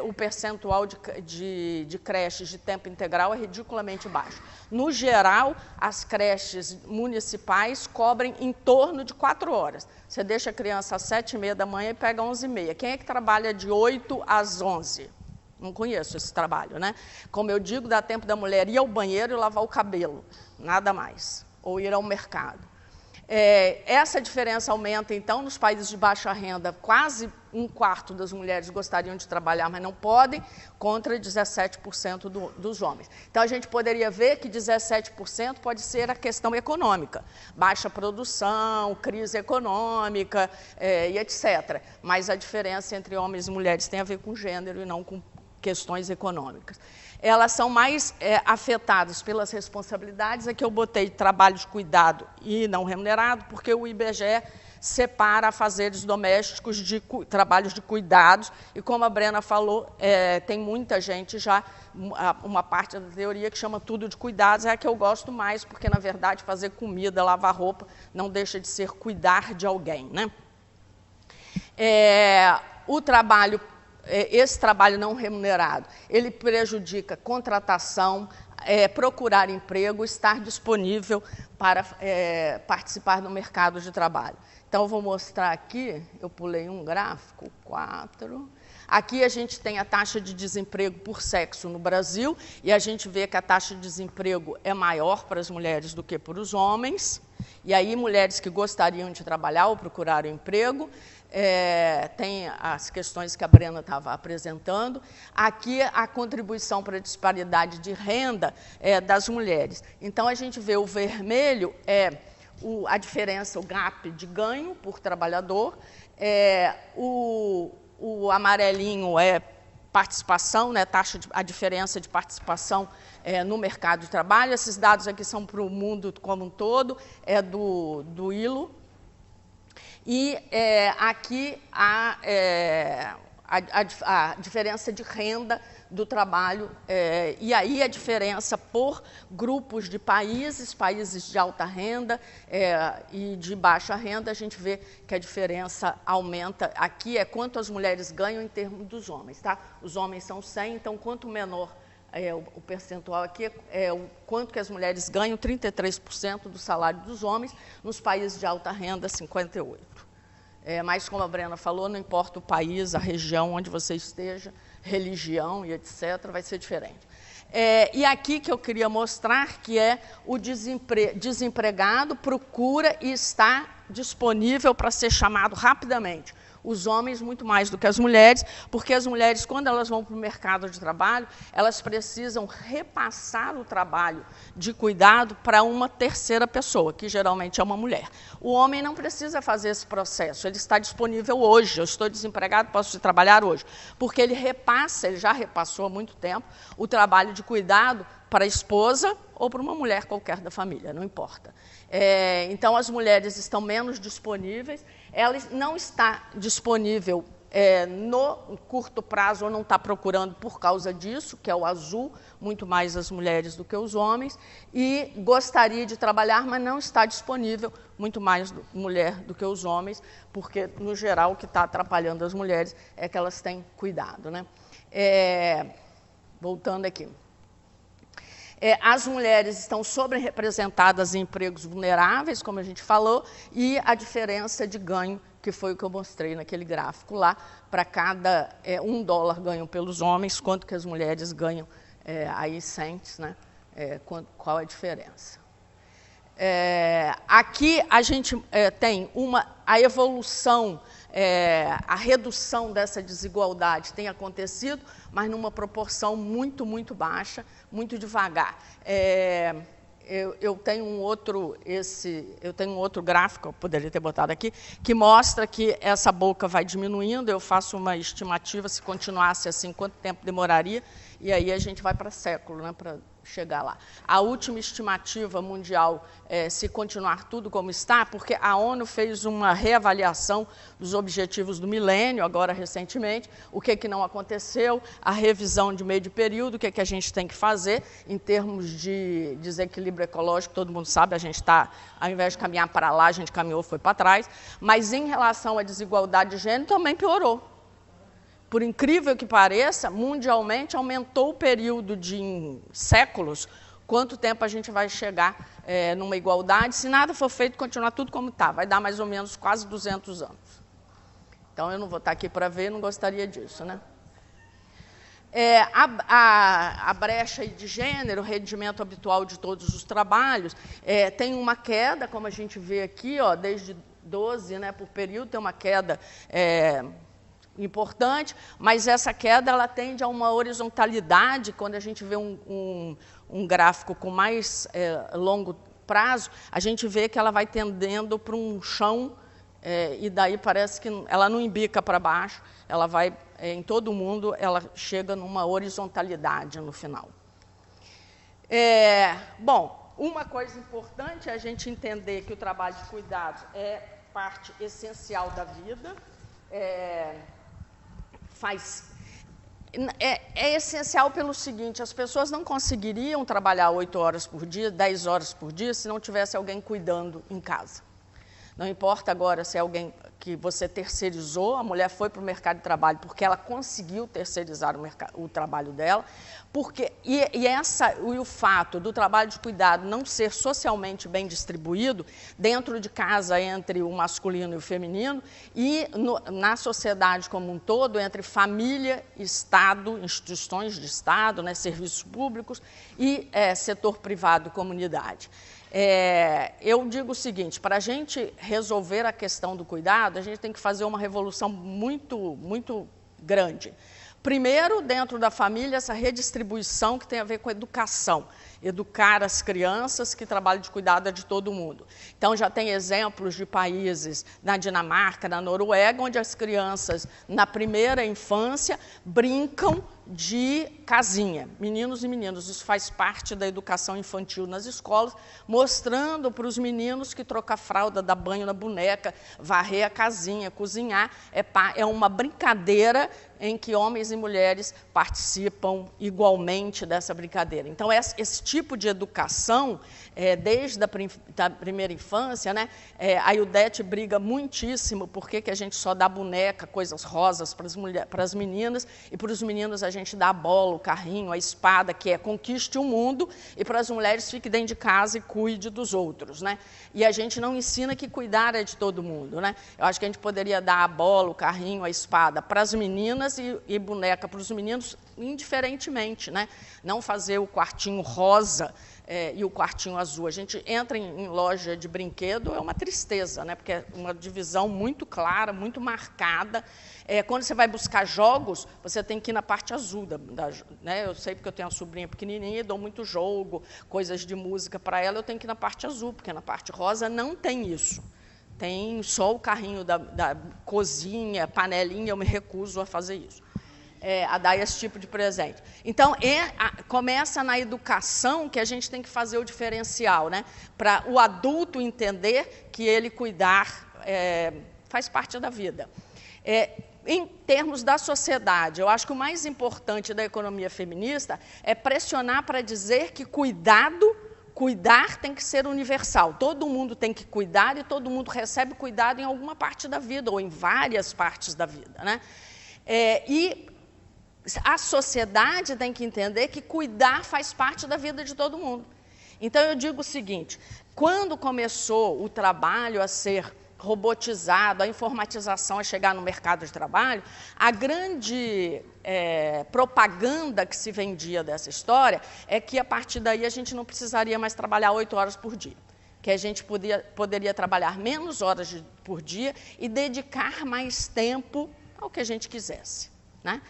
Speaker 3: o percentual de creches de tempo integral é ridiculamente baixo. No geral, as creches municipais cobrem em torno de 4 horas. Você deixa a criança às 7h30 da manhã e pega 11h30. Quem é que trabalha de 8 às 11? Não conheço esse trabalho, né? Como eu digo, dá tempo da mulher ir ao banheiro e lavar o cabelo, nada mais, ou ir ao mercado. Essa diferença aumenta, então, nos países de baixa renda, quase 1/4 das mulheres gostariam de trabalhar, mas não podem, contra 17% dos homens. Então, a gente poderia ver que 17% pode ser a questão econômica, baixa produção, crise econômica, e etc. Mas a diferença entre homens e mulheres tem a ver com gênero e não com questões econômicas. Elas são mais afetadas pelas responsabilidades. Aqui eu botei trabalho de cuidado e não remunerado, porque o IBGE separa afazeres domésticos de trabalhos de cuidados, e como a Brena falou, tem muita gente já, uma parte da teoria que chama tudo de cuidados, é a que eu gosto mais, porque, na verdade, fazer comida, lavar roupa, não deixa de ser cuidar de alguém, né? O trabalho... Esse trabalho não remunerado, ele prejudica contratação, procurar emprego, estar disponível para participar do mercado de trabalho. Então, eu vou mostrar aqui, eu pulei um gráfico, 4. Aqui a gente tem a taxa de desemprego por sexo no Brasil, e a gente vê que a taxa de desemprego é maior para as mulheres do que para os homens. E aí, mulheres que gostariam de trabalhar ou procurar um emprego, tem as questões que a Brena estava apresentando. Aqui, a contribuição para a disparidade de renda das mulheres. Então, a gente vê o vermelho a diferença, o gap de ganho por trabalhador, o amarelinho é participação, né, a diferença de participação no mercado de trabalho. Esses dados aqui são para o mundo como um todo, do ILO. E aqui a diferença de renda do trabalho, e aí a diferença por grupos de países de alta renda e de baixa renda, a gente vê que a diferença aumenta. Aqui é quanto as mulheres ganham em termos dos homens, tá? Os homens são 100, então quanto menor o percentual aqui é o quanto que as mulheres ganham, 33% do salário dos homens, nos países de alta renda, 58%. Mas, como a Brena falou, não importa o país, a região onde você esteja, religião e etc., vai ser diferente. E aqui que eu queria mostrar que o desempregado procura e está disponível para ser chamado rapidamente. Os homens muito mais do que as mulheres, porque as mulheres, quando elas vão para o mercado de trabalho, elas precisam repassar o trabalho de cuidado para uma terceira pessoa, que geralmente é uma mulher. O homem não precisa fazer esse processo, ele está disponível hoje. Eu estou desempregado, posso trabalhar hoje, porque ele já repassou há muito tempo o trabalho de cuidado para a esposa ou para uma mulher qualquer da família, não importa. Então, as mulheres estão menos disponíveis, ela não está disponível no curto prazo, ou não está procurando por causa disso, que é o azul, muito mais as mulheres do que os homens, e gostaria de trabalhar, mas não está disponível, muito mais mulher do que os homens, porque, no geral, o que está atrapalhando as mulheres é que elas têm cuidado, né? Voltando aqui. As mulheres estão sobre-representadas em empregos vulneráveis, como a gente falou, e a diferença de ganho, que foi o que eu mostrei naquele gráfico lá, para cada $1 ganho pelos homens, quanto que as mulheres ganham aí cents, né? Qual a diferença. Aqui a gente tem a evolução, a redução dessa desigualdade tem acontecido, mas numa proporção muito, muito baixa, muito devagar. Eu tenho um outro gráfico, eu poderia ter botado aqui, que mostra que essa boca vai diminuindo. Eu faço uma estimativa, se continuasse assim, quanto tempo demoraria, e aí a gente vai para século, né, para chegar lá. A última estimativa mundial, se continuar tudo como está, porque a ONU fez uma reavaliação dos objetivos do milênio, agora recentemente, o que não aconteceu, a revisão de meio de período, o que a gente tem que fazer em termos de desequilíbrio ecológico. Todo mundo sabe, a gente está, ao invés de caminhar para lá, a gente caminhou, foi para trás, mas em relação à desigualdade de gênero também piorou. Por incrível que pareça, mundialmente aumentou o período de séculos, quanto tempo a gente vai chegar numa igualdade. Se nada for feito, continuar tudo como está, vai dar mais ou menos quase 200 anos. Então, eu não vou estar aqui para ver, não gostaria disso, né? A brecha de gênero, o rendimento habitual de todos os trabalhos, tem uma queda, como a gente vê aqui, ó, desde 12, né, por período, tem uma queda importante, mas essa queda ela tende a uma horizontalidade. Quando a gente vê um gráfico com mais longo prazo, a gente vê que ela vai tendendo para um chão, e daí parece que ela não embica para baixo, ela vai, em todo o mundo, ela chega numa horizontalidade no final. Bom, uma coisa importante é a gente entender que o trabalho de cuidados é parte essencial da vida, é essencial pelo seguinte: as pessoas não conseguiriam trabalhar 8 horas por dia, 10 horas por dia, se não tivesse alguém cuidando em casa. Não importa agora se é alguém que você terceirizou, a mulher foi para o mercado de trabalho porque ela conseguiu terceirizar o trabalho dela, e o fato do trabalho de cuidado não ser socialmente bem distribuído dentro de casa entre o masculino e o feminino, e na sociedade como um todo, entre família, Estado, instituições de Estado, né, serviços públicos, e setor privado, comunidade. Eu digo o seguinte: para a gente resolver a questão do cuidado, a gente tem que fazer uma revolução muito, muito grande. Primeiro, dentro da família, essa redistribuição que tem a ver com educação. Educar as crianças, que trabalho de cuidado é de todo mundo. Então, já tem exemplos de países, na Dinamarca, na Noruega, onde as crianças, na primeira infância, brincam de casinha, meninos e meninas. Isso faz parte da educação infantil nas escolas, mostrando para os meninos que trocar fralda, dar banho na boneca, varrer a casinha, cozinhar, é uma brincadeira em que homens e mulheres participam igualmente dessa brincadeira. Então, esse tipo de educação, desde a primeira infância, né, a Iudete briga muitíssimo porque que a gente só dá boneca, coisas rosas para as meninas, e para os meninos a gente dá a bola, o carrinho, a espada, que conquiste o mundo, e para as mulheres fique dentro de casa e cuide dos outros, né? E a gente não ensina que cuidar é de todo mundo, né? Eu acho que a gente poderia dar a bola, o carrinho, a espada para as meninas e boneca para os meninos, indiferentemente, né? Não fazer o quartinho rosa e o quartinho azul. A gente entra em loja de brinquedo, é uma tristeza, né? Porque é uma divisão muito clara, muito marcada. Quando você vai buscar jogos, você tem que ir na parte azul. Né? Eu sei porque eu tenho uma sobrinha pequenininha e dou muito jogo, coisas de música para ela, eu tenho que ir na parte azul, porque na parte rosa não tem isso. Tem só o carrinho da cozinha, panelinha, eu me recuso a fazer isso. a dar esse tipo de presente. Então, começa na educação que a gente tem que fazer o diferencial, né? Para o adulto entender que ele cuidar faz parte da vida. Em termos da sociedade, eu acho que o mais importante da economia feminista é pressionar para dizer que cuidar tem que ser universal. Todo mundo tem que cuidar e todo mundo recebe cuidado em alguma parte da vida, ou em várias partes da vida, né? E a sociedade tem que entender que cuidar faz parte da vida de todo mundo. Então, eu digo o seguinte, quando começou o trabalho a ser robotizado, a informatização a chegar no mercado de trabalho, a grande propaganda que se vendia dessa história é que, a partir daí, a gente não precisaria mais trabalhar 8 horas por dia, que a gente poderia trabalhar menos horas por dia e dedicar mais tempo ao que a gente quisesse, né?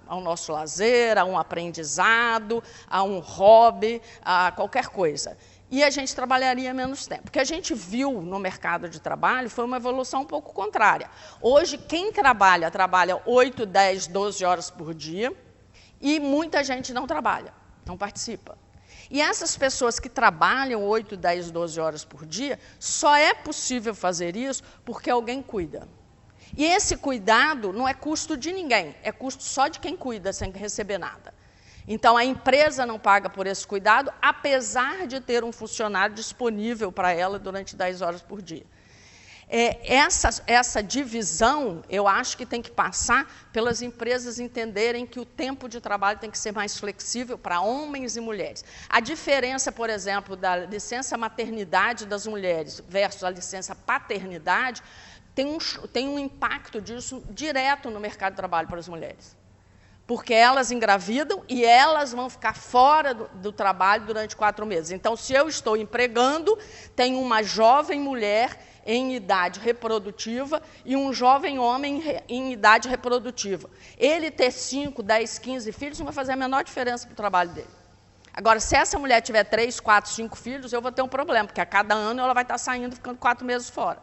Speaker 3: Ao nosso lazer, a um aprendizado, a um hobby, a qualquer coisa. E a gente trabalharia menos tempo. O que a gente viu no mercado de trabalho foi uma evolução um pouco contrária. Hoje, quem trabalha 8, 10, 12 horas por dia e muita gente não trabalha, não participa. E essas pessoas que trabalham 8, 10, 12 horas por dia, só é possível fazer isso porque alguém cuida. E esse cuidado não é custo de ninguém, é custo só de quem cuida, sem receber nada. Então, a empresa não paga por esse cuidado, apesar de ter um funcionário disponível para ela durante 10 horas por dia. Essa divisão, eu acho que tem que passar pelas empresas entenderem que o tempo de trabalho tem que ser mais flexível para homens e mulheres. A diferença, por exemplo, da licença maternidade das mulheres versus a licença paternidade, tem um impacto disso direto no mercado de trabalho para as mulheres. Porque elas engravidam e elas vão ficar fora do trabalho durante 4 meses. Então, se eu estou empregando, tem uma jovem mulher em idade reprodutiva e um jovem homem em idade reprodutiva. Ele ter 5, 10, 15 filhos não vai fazer a menor diferença para o trabalho dele. Agora, se essa mulher tiver 3, 4, 5 filhos, eu vou ter um problema, porque a cada ano ela vai estar saindo e ficando 4 meses fora.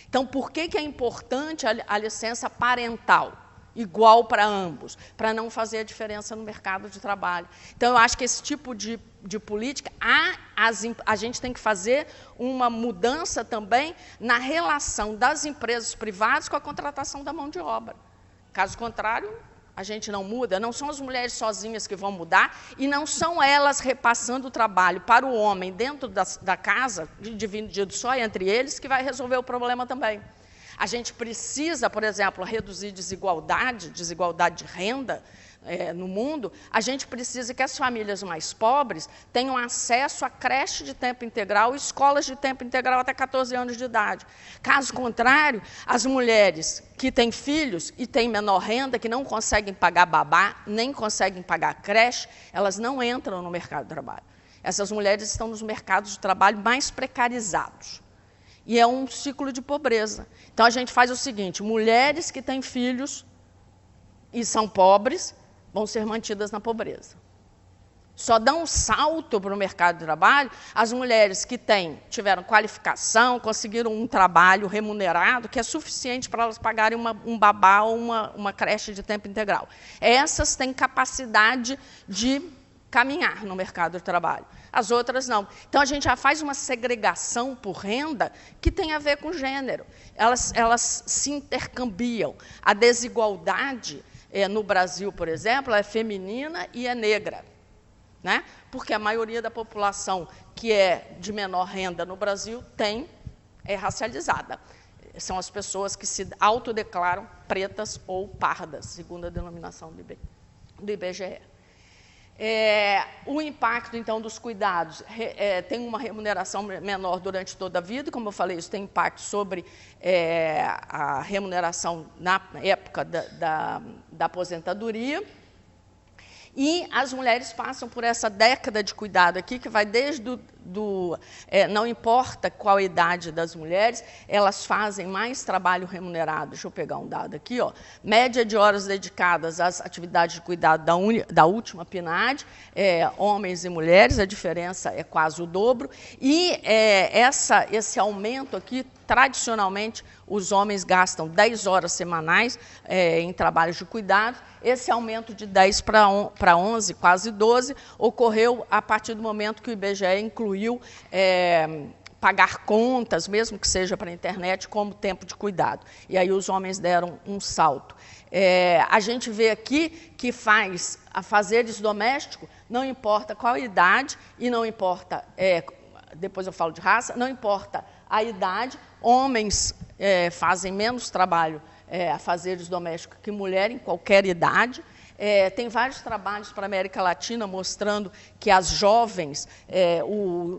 Speaker 3: Então, por que é importante a licença parental? Igual para ambos, para não fazer a diferença no mercado de trabalho. Então, eu acho que esse tipo de política, a gente tem que fazer uma mudança também na relação das empresas privadas com a contratação da mão de obra. Caso contrário, a gente não muda, não são as mulheres sozinhas que vão mudar e não são elas repassando o trabalho para o homem dentro da casa, dividido só entre eles, que vai resolver o problema também. A gente precisa, por exemplo, reduzir desigualdade de renda no mundo. A gente precisa que as famílias mais pobres tenham acesso a creche de tempo integral e escolas de tempo integral até 14 anos de idade. Caso contrário, as mulheres que têm filhos e têm menor renda, que não conseguem pagar babá, nem conseguem pagar creche, elas não entram no mercado de trabalho. Essas mulheres estão nos mercados de trabalho mais precarizados. E é um ciclo de pobreza. Então, a gente faz o seguinte, mulheres que têm filhos e são pobres vão ser mantidas na pobreza. Só dão um salto para o mercado de trabalho as mulheres que tiveram qualificação, conseguiram um trabalho remunerado, que é suficiente para elas pagarem um babá ou uma creche de tempo integral. Essas têm capacidade de caminhar no mercado de trabalho. As outras não. Então, a gente já faz uma segregação por renda que tem a ver com gênero. Elas se intercambiam. A desigualdade no Brasil, por exemplo, é feminina e é negra, né? Porque a maioria da população que é de menor renda no Brasil é racializada. São as pessoas que se autodeclaram pretas ou pardas, segundo a denominação do IBGE. O impacto, então, dos cuidados tem uma remuneração menor durante toda a vida, como eu falei, isso tem impacto sobre a remuneração na época da aposentadoria, e as mulheres passam por essa década de cuidado aqui, que vai desde não importa qual a idade das mulheres, elas fazem mais trabalho remunerado. Deixa eu pegar um dado aqui, ó. Média de horas dedicadas às atividades de cuidado da última PNAD, homens e mulheres, a diferença é quase o dobro. E esse aumento aqui, tradicionalmente, os homens gastam 10 horas semanais em trabalhos de cuidado. Esse aumento de 10 para 11, quase 12, ocorreu a partir do momento que o IBGE incluiu pagar contas, mesmo que seja para a internet, como tempo de cuidado. E aí os homens deram um salto. A gente vê aqui que afazeres domésticos, não importa qual a idade, e não importa, depois eu falo de raça, não importa a idade, homens fazem menos trabalho afazeres domésticos que mulher em qualquer idade. Tem vários trabalhos para a América Latina mostrando que as jovens,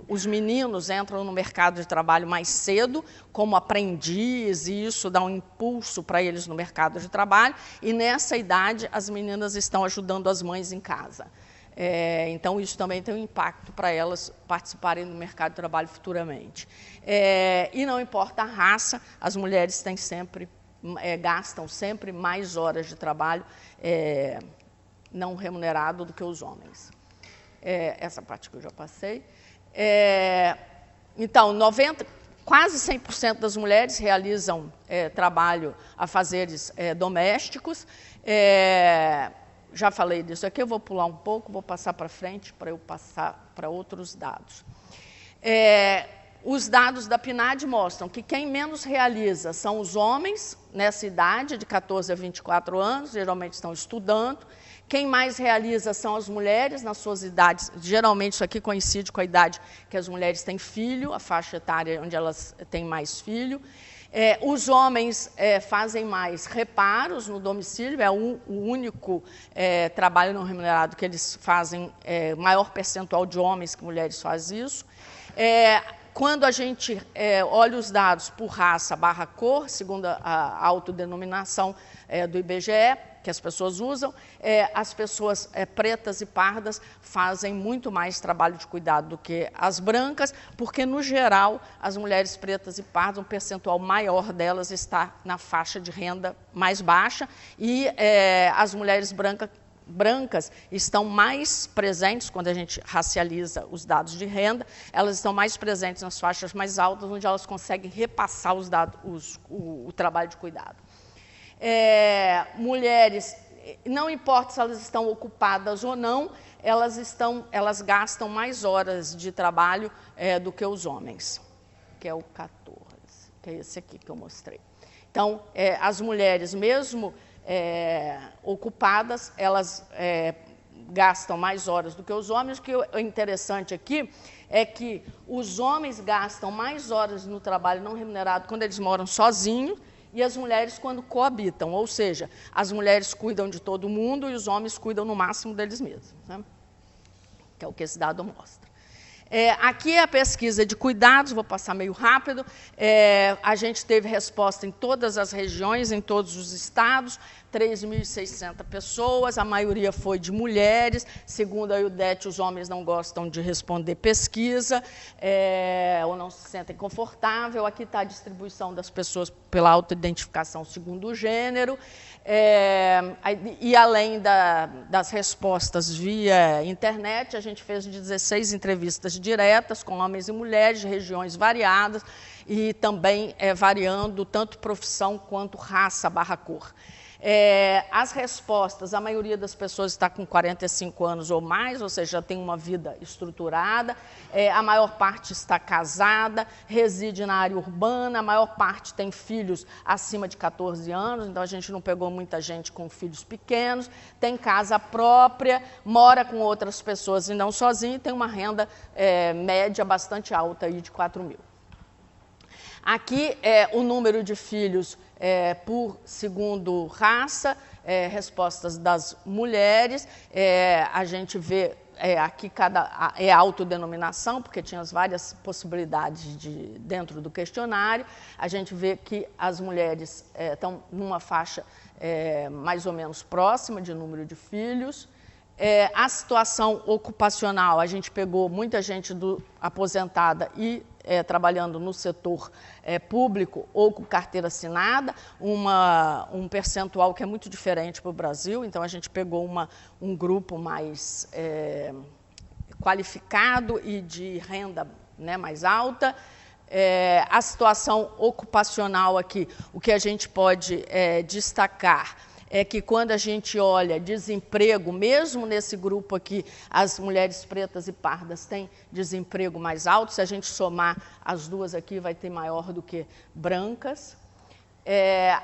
Speaker 3: os meninos entram no mercado de trabalho mais cedo, como aprendiz, e isso dá um impulso para eles no mercado de trabalho, e nessa idade as meninas estão ajudando as mães em casa. Então, isso também tem um impacto para elas participarem do mercado de trabalho futuramente. E não importa a raça, as mulheres gastam sempre mais horas de trabalho não remunerado do que os homens. Essa parte que eu já passei. Então, quase 100% das mulheres realizam trabalho afazeres domésticos. Já falei disso aqui, eu vou pular um pouco, vou passar para frente para eu passar para outros dados. Os dados da PNAD mostram que quem menos realiza são os homens, nessa idade, de 14 a 24 anos, geralmente estão estudando. Quem mais realiza são as mulheres, nas suas idades, geralmente isso aqui coincide com a idade que as mulheres têm filho, a faixa etária onde elas têm mais filho. Os homens fazem mais reparos no domicílio, é o único trabalho não remunerado que eles fazem, maior percentual de homens que mulheres faz isso. Quando a gente olha os dados por raça / cor, segundo a autodenominação do IBGE, que as pessoas usam, as pessoas pretas e pardas fazem muito mais trabalho de cuidado do que as brancas, porque, no geral, as mulheres pretas e pardas, um percentual maior delas está na faixa de renda mais baixa, e as mulheres brancas estão mais presentes, quando a gente racializa os dados de renda, elas estão mais presentes nas faixas mais altas, onde elas conseguem repassar os dados, o trabalho de cuidado. Mulheres, não importa se elas estão ocupadas ou não, elas gastam mais horas de trabalho do que os homens, que é o 14, que é esse aqui que eu mostrei. Então, as mulheres, mesmo ocupadas, elas gastam mais horas do que os homens. O que é interessante aqui é que os homens gastam mais horas no trabalho não remunerado quando eles moram sozinhos, e as mulheres quando coabitam, ou seja, as mulheres cuidam de todo mundo e os homens cuidam no máximo deles mesmos, né? Que é o que esse dado mostra. Aqui é a pesquisa de cuidados, vou passar meio rápido. A gente teve resposta em todas as regiões, em todos os estados, 3.600 pessoas, a maioria foi de mulheres. Segundo a IUDET, os homens não gostam de responder pesquisa, ou não se sentem confortáveis. Aqui está a distribuição das pessoas pela autoidentificação segundo o gênero. E além das respostas via internet, a gente fez 16 entrevistas diretas com homens e mulheres de regiões variadas e também variando tanto profissão quanto raça / cor. As respostas, a maioria das pessoas está com 45 anos ou mais, ou seja, tem uma vida estruturada, a maior parte está casada, reside na área urbana, a maior parte tem filhos acima de 14 anos, então a gente não pegou muita gente com filhos pequenos, tem casa própria, mora com outras pessoas e não sozinho, e tem uma renda média bastante alta aí de 4 mil. Aqui é o número de filhos por segundo raça, respostas das mulheres. A gente vê aqui é autodenominação, porque tinha as várias possibilidades dentro do questionário. A gente vê que as mulheres estão numa faixa mais ou menos próxima de número de filhos. A situação ocupacional, a gente pegou muita gente aposentada e trabalhando no setor público ou com carteira assinada, um percentual que é muito diferente para o Brasil, então a gente pegou um grupo mais qualificado e de renda, né, mais alta. A situação ocupacional aqui, o que a gente pode destacar é que quando a gente olha desemprego, mesmo nesse grupo aqui, as mulheres pretas e pardas têm desemprego mais alto, se a gente somar as duas aqui, vai ter maior do que brancas.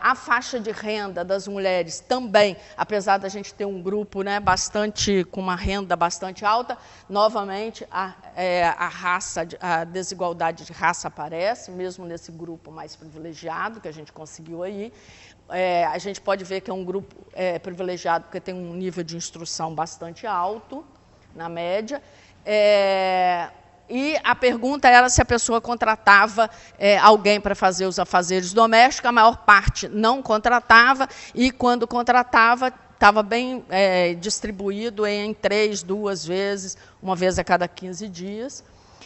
Speaker 3: A faixa de renda das mulheres também, apesar da gente ter um grupo, né, com uma renda bastante alta, novamente a desigualdade de raça aparece, mesmo nesse grupo mais privilegiado que a gente conseguiu aí. A gente pode ver que é um grupo privilegiado porque tem um nível de instrução bastante alto, na média. E a pergunta era se a pessoa contratava alguém para fazer os afazeres domésticos. A maior parte não contratava, e quando contratava, estava bem distribuído em 3, 2 vezes, uma vez a cada 15 dias.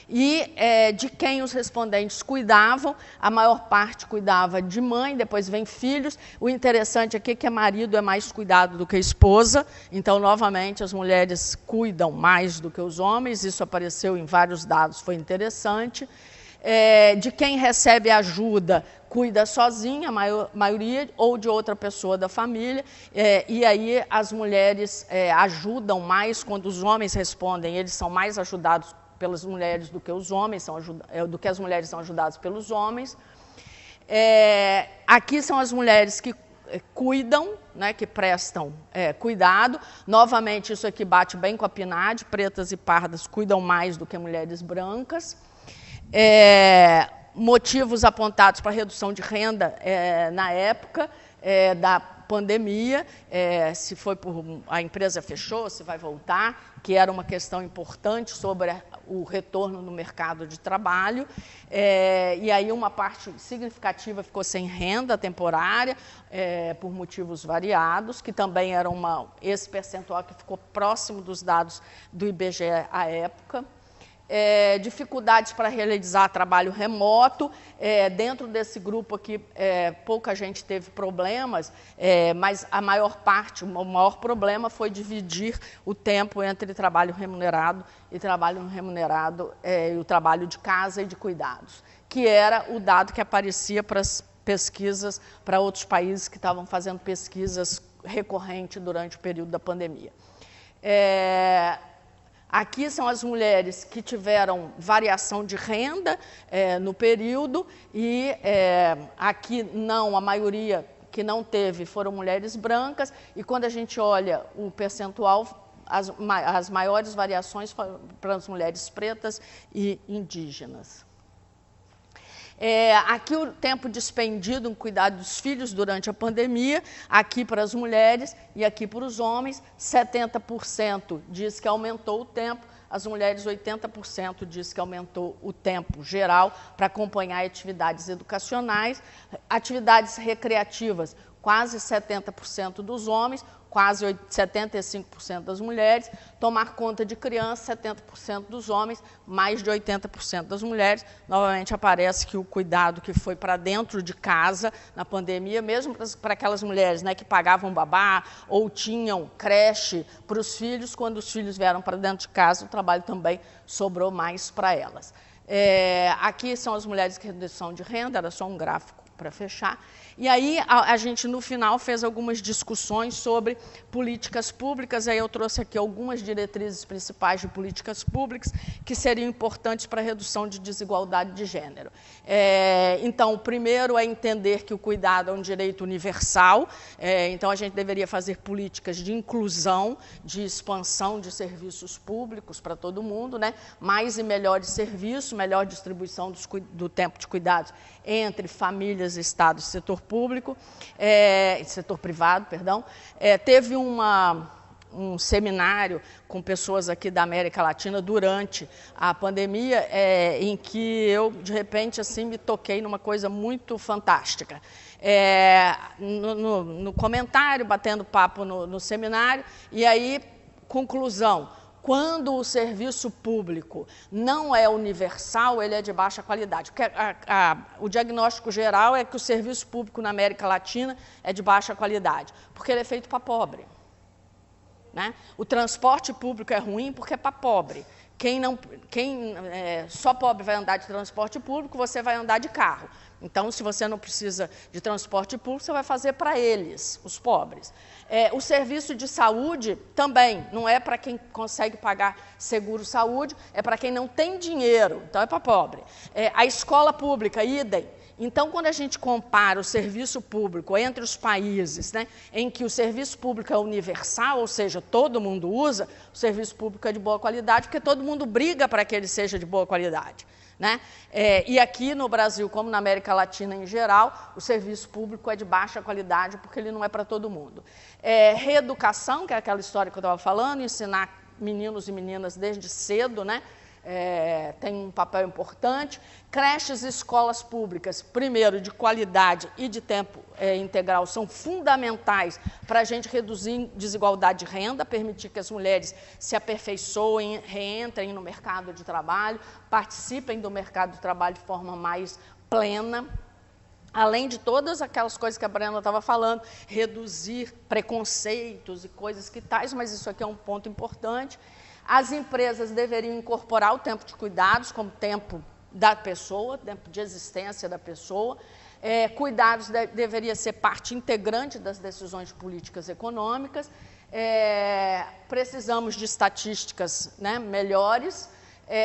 Speaker 3: E de quem os respondentes cuidavam, a maior parte cuidava de mãe, depois vem filhos. O interessante aqui é que marido é mais cuidado do que esposa, então, novamente, as mulheres cuidam mais do que os homens, isso apareceu em vários dados, foi interessante. De quem recebe ajuda, cuida sozinha, a maioria, ou de outra pessoa da família, e aí as mulheres ajudam mais quando os homens respondem, eles são mais ajudados pelas mulheres do que os homens do que as mulheres são ajudadas pelos homens. Aqui são as mulheres que cuidam, né, que prestam cuidado. Novamente, isso aqui bate bem com a PNAD, pretas e pardas cuidam mais do que mulheres brancas. Motivos apontados para redução de renda na época da pandemia, se foi a empresa fechou, se vai voltar, que era uma questão importante sobre o retorno no mercado de trabalho, e aí uma parte significativa ficou sem renda temporária, por motivos variados, que também era esse percentual que ficou próximo dos dados do IBGE à época. Dificuldades para realizar trabalho remoto. Dentro desse grupo aqui, pouca gente teve problemas, mas o maior problema foi dividir o tempo entre trabalho remunerado e o trabalho de casa e de cuidados, que era o dado que aparecia para as pesquisas, para outros países que estavam fazendo pesquisas recorrentes durante o período da pandemia. Aqui são as mulheres que tiveram variação de renda no período, e aqui não, a maioria que não teve foram mulheres brancas, e quando a gente olha o percentual, as maiores variações foram para as mulheres pretas e indígenas. Aqui o tempo despendido em cuidar dos filhos durante a pandemia, aqui para as mulheres e aqui para os homens, 70% diz que aumentou o tempo, as mulheres 80% diz que aumentou o tempo geral para acompanhar atividades educacionais, atividades recreativas, quase 70% dos homens, quase 75% das mulheres, tomar conta de crianças, 70% dos homens, mais de 80% das mulheres. Novamente aparece que o cuidado que foi para dentro de casa na pandemia, mesmo para aquelas mulheres, né, que pagavam babá ou tinham creche para os filhos, quando os filhos vieram para dentro de casa, o trabalho também sobrou mais para elas. Aqui são as mulheres que redução de renda, era só um gráfico para fechar. E aí a gente, no final, fez algumas discussões sobre políticas públicas, aí eu trouxe aqui algumas diretrizes principais de políticas públicas que seriam importantes para a redução de desigualdade de gênero. Então, o primeiro é entender que o cuidado é um direito universal, então a gente deveria fazer políticas de inclusão, de expansão de serviços públicos para todo mundo, né? Mais e melhores serviços, melhor distribuição do tempo de cuidados entre famílias, Estado e setor público, setor privado, perdão. Teve um seminário com pessoas aqui da América Latina durante a pandemia, em que eu, de repente, assim, me toquei numa coisa muito fantástica. No comentário, batendo papo no seminário, e aí conclusão, quando o serviço público não é universal, ele é de baixa qualidade. Porque o diagnóstico geral é que o serviço público na América Latina é de baixa qualidade, porque ele é feito para pobre. Né? O transporte público é ruim porque é para pobre. Só pobre vai andar de transporte público, você vai andar de carro. Então, se você não precisa de transporte público, você vai fazer para eles, os pobres. O serviço de saúde também não é para quem consegue pagar seguro-saúde, é para quem não tem dinheiro, então é para pobre. A escola pública, idem. Então, quando a gente compara o serviço público entre os países, né, em que o serviço público é universal, ou seja, todo mundo usa, o serviço público é de boa qualidade, porque todo mundo briga para que ele seja de boa qualidade. Né? E aqui no Brasil, como na América Latina em geral, o serviço público é de baixa qualidade, porque ele não é para todo mundo. Reeducação, que é aquela história que eu estava falando, ensinar meninos e meninas desde cedo, né? Tem um papel importante. Creches e escolas públicas, primeiro, de qualidade e de tempo integral, são fundamentais para a gente reduzir desigualdade de renda, permitir que as mulheres se aperfeiçoem, reentrem no mercado de trabalho, participem do mercado de trabalho de forma mais plena. Além de todas aquelas coisas que a Brenda estava falando, reduzir preconceitos e coisas que tais, mas isso aqui é um ponto importante. As empresas deveriam incorporar o tempo de cuidados como tempo da pessoa, tempo de existência da pessoa. Cuidados deveria ser parte integrante das decisões políticas econômicas. Precisamos de estatísticas, né, melhores,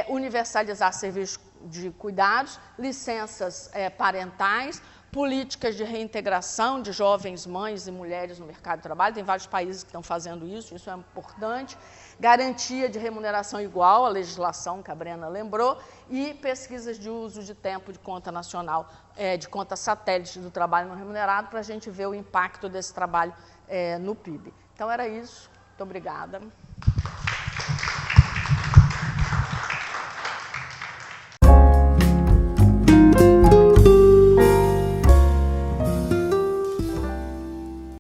Speaker 3: universalizar serviços de cuidados, licenças parentais, políticas de reintegração de jovens mães e mulheres no mercado de trabalho. Tem vários países que estão fazendo isso é importante. Garantia de remuneração igual, a legislação que a Brenda lembrou, e pesquisas de uso de tempo de conta nacional, de conta satélite do trabalho não remunerado, para a gente ver o impacto desse trabalho no PIB. Então, era isso. Muito obrigada.